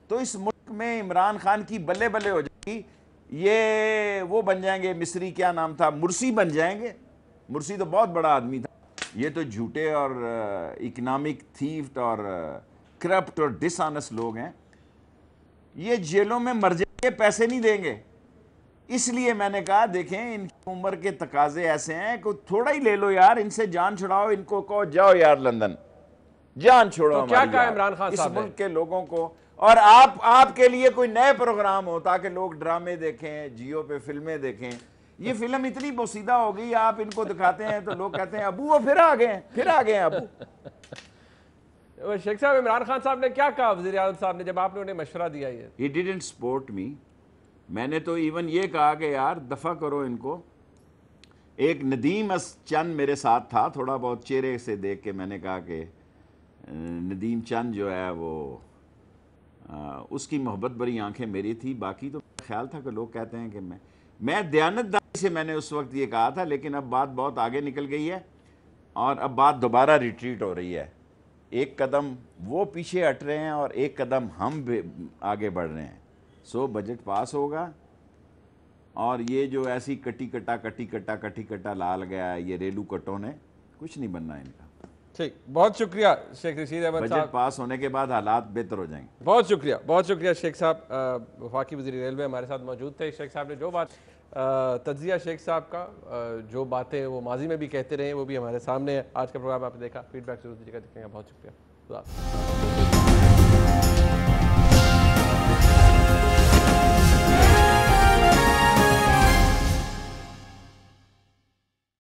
Speaker 5: तो इस मुल्क में इमरान खान की बल्ले बल्ले हो जाएगी। ये वो बन जाएंगे, मिस्री क्या नाम था, मुर्सी बन जाएंगे। मुर्सी तो बहुत बड़ा आदमी था। ये तो झूठे और इकोनॉमिक थीफ्ट और करप्ट और डिसऑनेस्ट लोग हैं। ये जेलों में मर जाएंगे, पैसे नहीं देंगे। इसलिए मैंने कहा, देखें, इनकी उम्र के तकाजे ऐसे हैं कि थोड़ा ही ले लो यार, इनसे जान छुड़ाओ, इनको कहो जाओ यार लंदन, जान छोड़ो।
Speaker 1: तो क्या कहा इमरान खान साहब
Speaker 5: इस मुल्क के लोगों को? और आपके लिए कोई नए प्रोग्राम हो ताकि लोग ड्रामे देखें, जियो पे फिल्में देखें। ये फिल्म इतनी पोसीदा हो गई, आप इनको दिखाते हैं तो लोग कहते हैं अबू वो फिर आ गए अबू।
Speaker 1: शेख साहब, इमरान खान साहब ने क्या कहा वज़ीर आज़म साहब ने जब आपने उन्हें मशवरा दिया? ये
Speaker 5: ही डिडंट सपोर्ट मी। मैंने तो इवन ये कहा कि यार दफ़ा करो इनको। एक नदीम चंद मेरे साथ था, थोड़ा बहुत चेहरे से देख के मैंने कहा कि नदीम चंद जो है वो उसकी मोहब्बत भरी आंखें मेरी थी। बाकी तो ख्याल था कि लोग कहते हैं कि मैं दयानतदारी से मैंने उस वक्त ये कहा था, लेकिन अब बात बहुत आगे निकल गई है और अब बात दोबारा रिट्रीट हो रही है। एक कदम वो पीछे हट रहे हैं और एक कदम हम आगे बढ़ रहे हैं। सो बजट पास होगा, और ये जो ऐसी कटी कटा लाल गया, ये रेलू कटों ने कुछ नहीं बनना इनका।
Speaker 1: ठीक, बहुत शुक्रिया शेख रशीद अहमद साहब।
Speaker 5: बजट पास होने के बाद हालात बेहतर हो जाएंगे।
Speaker 1: बहुत शुक्रिया शेख साहब। वफाकी वज़ीर रेलवे हमारे साथ मौजूद थे। शेख साहब ने जो बात तज्जिया शेख साहब का, जो बातें वो माजी में भी कहते रहे, वो भी हमारे सामने है। आज का प्रोग्राम आपने देखा, फीडबैक जरूर दीजिएगा। दिखेंगे। बहुत शुक्रिया।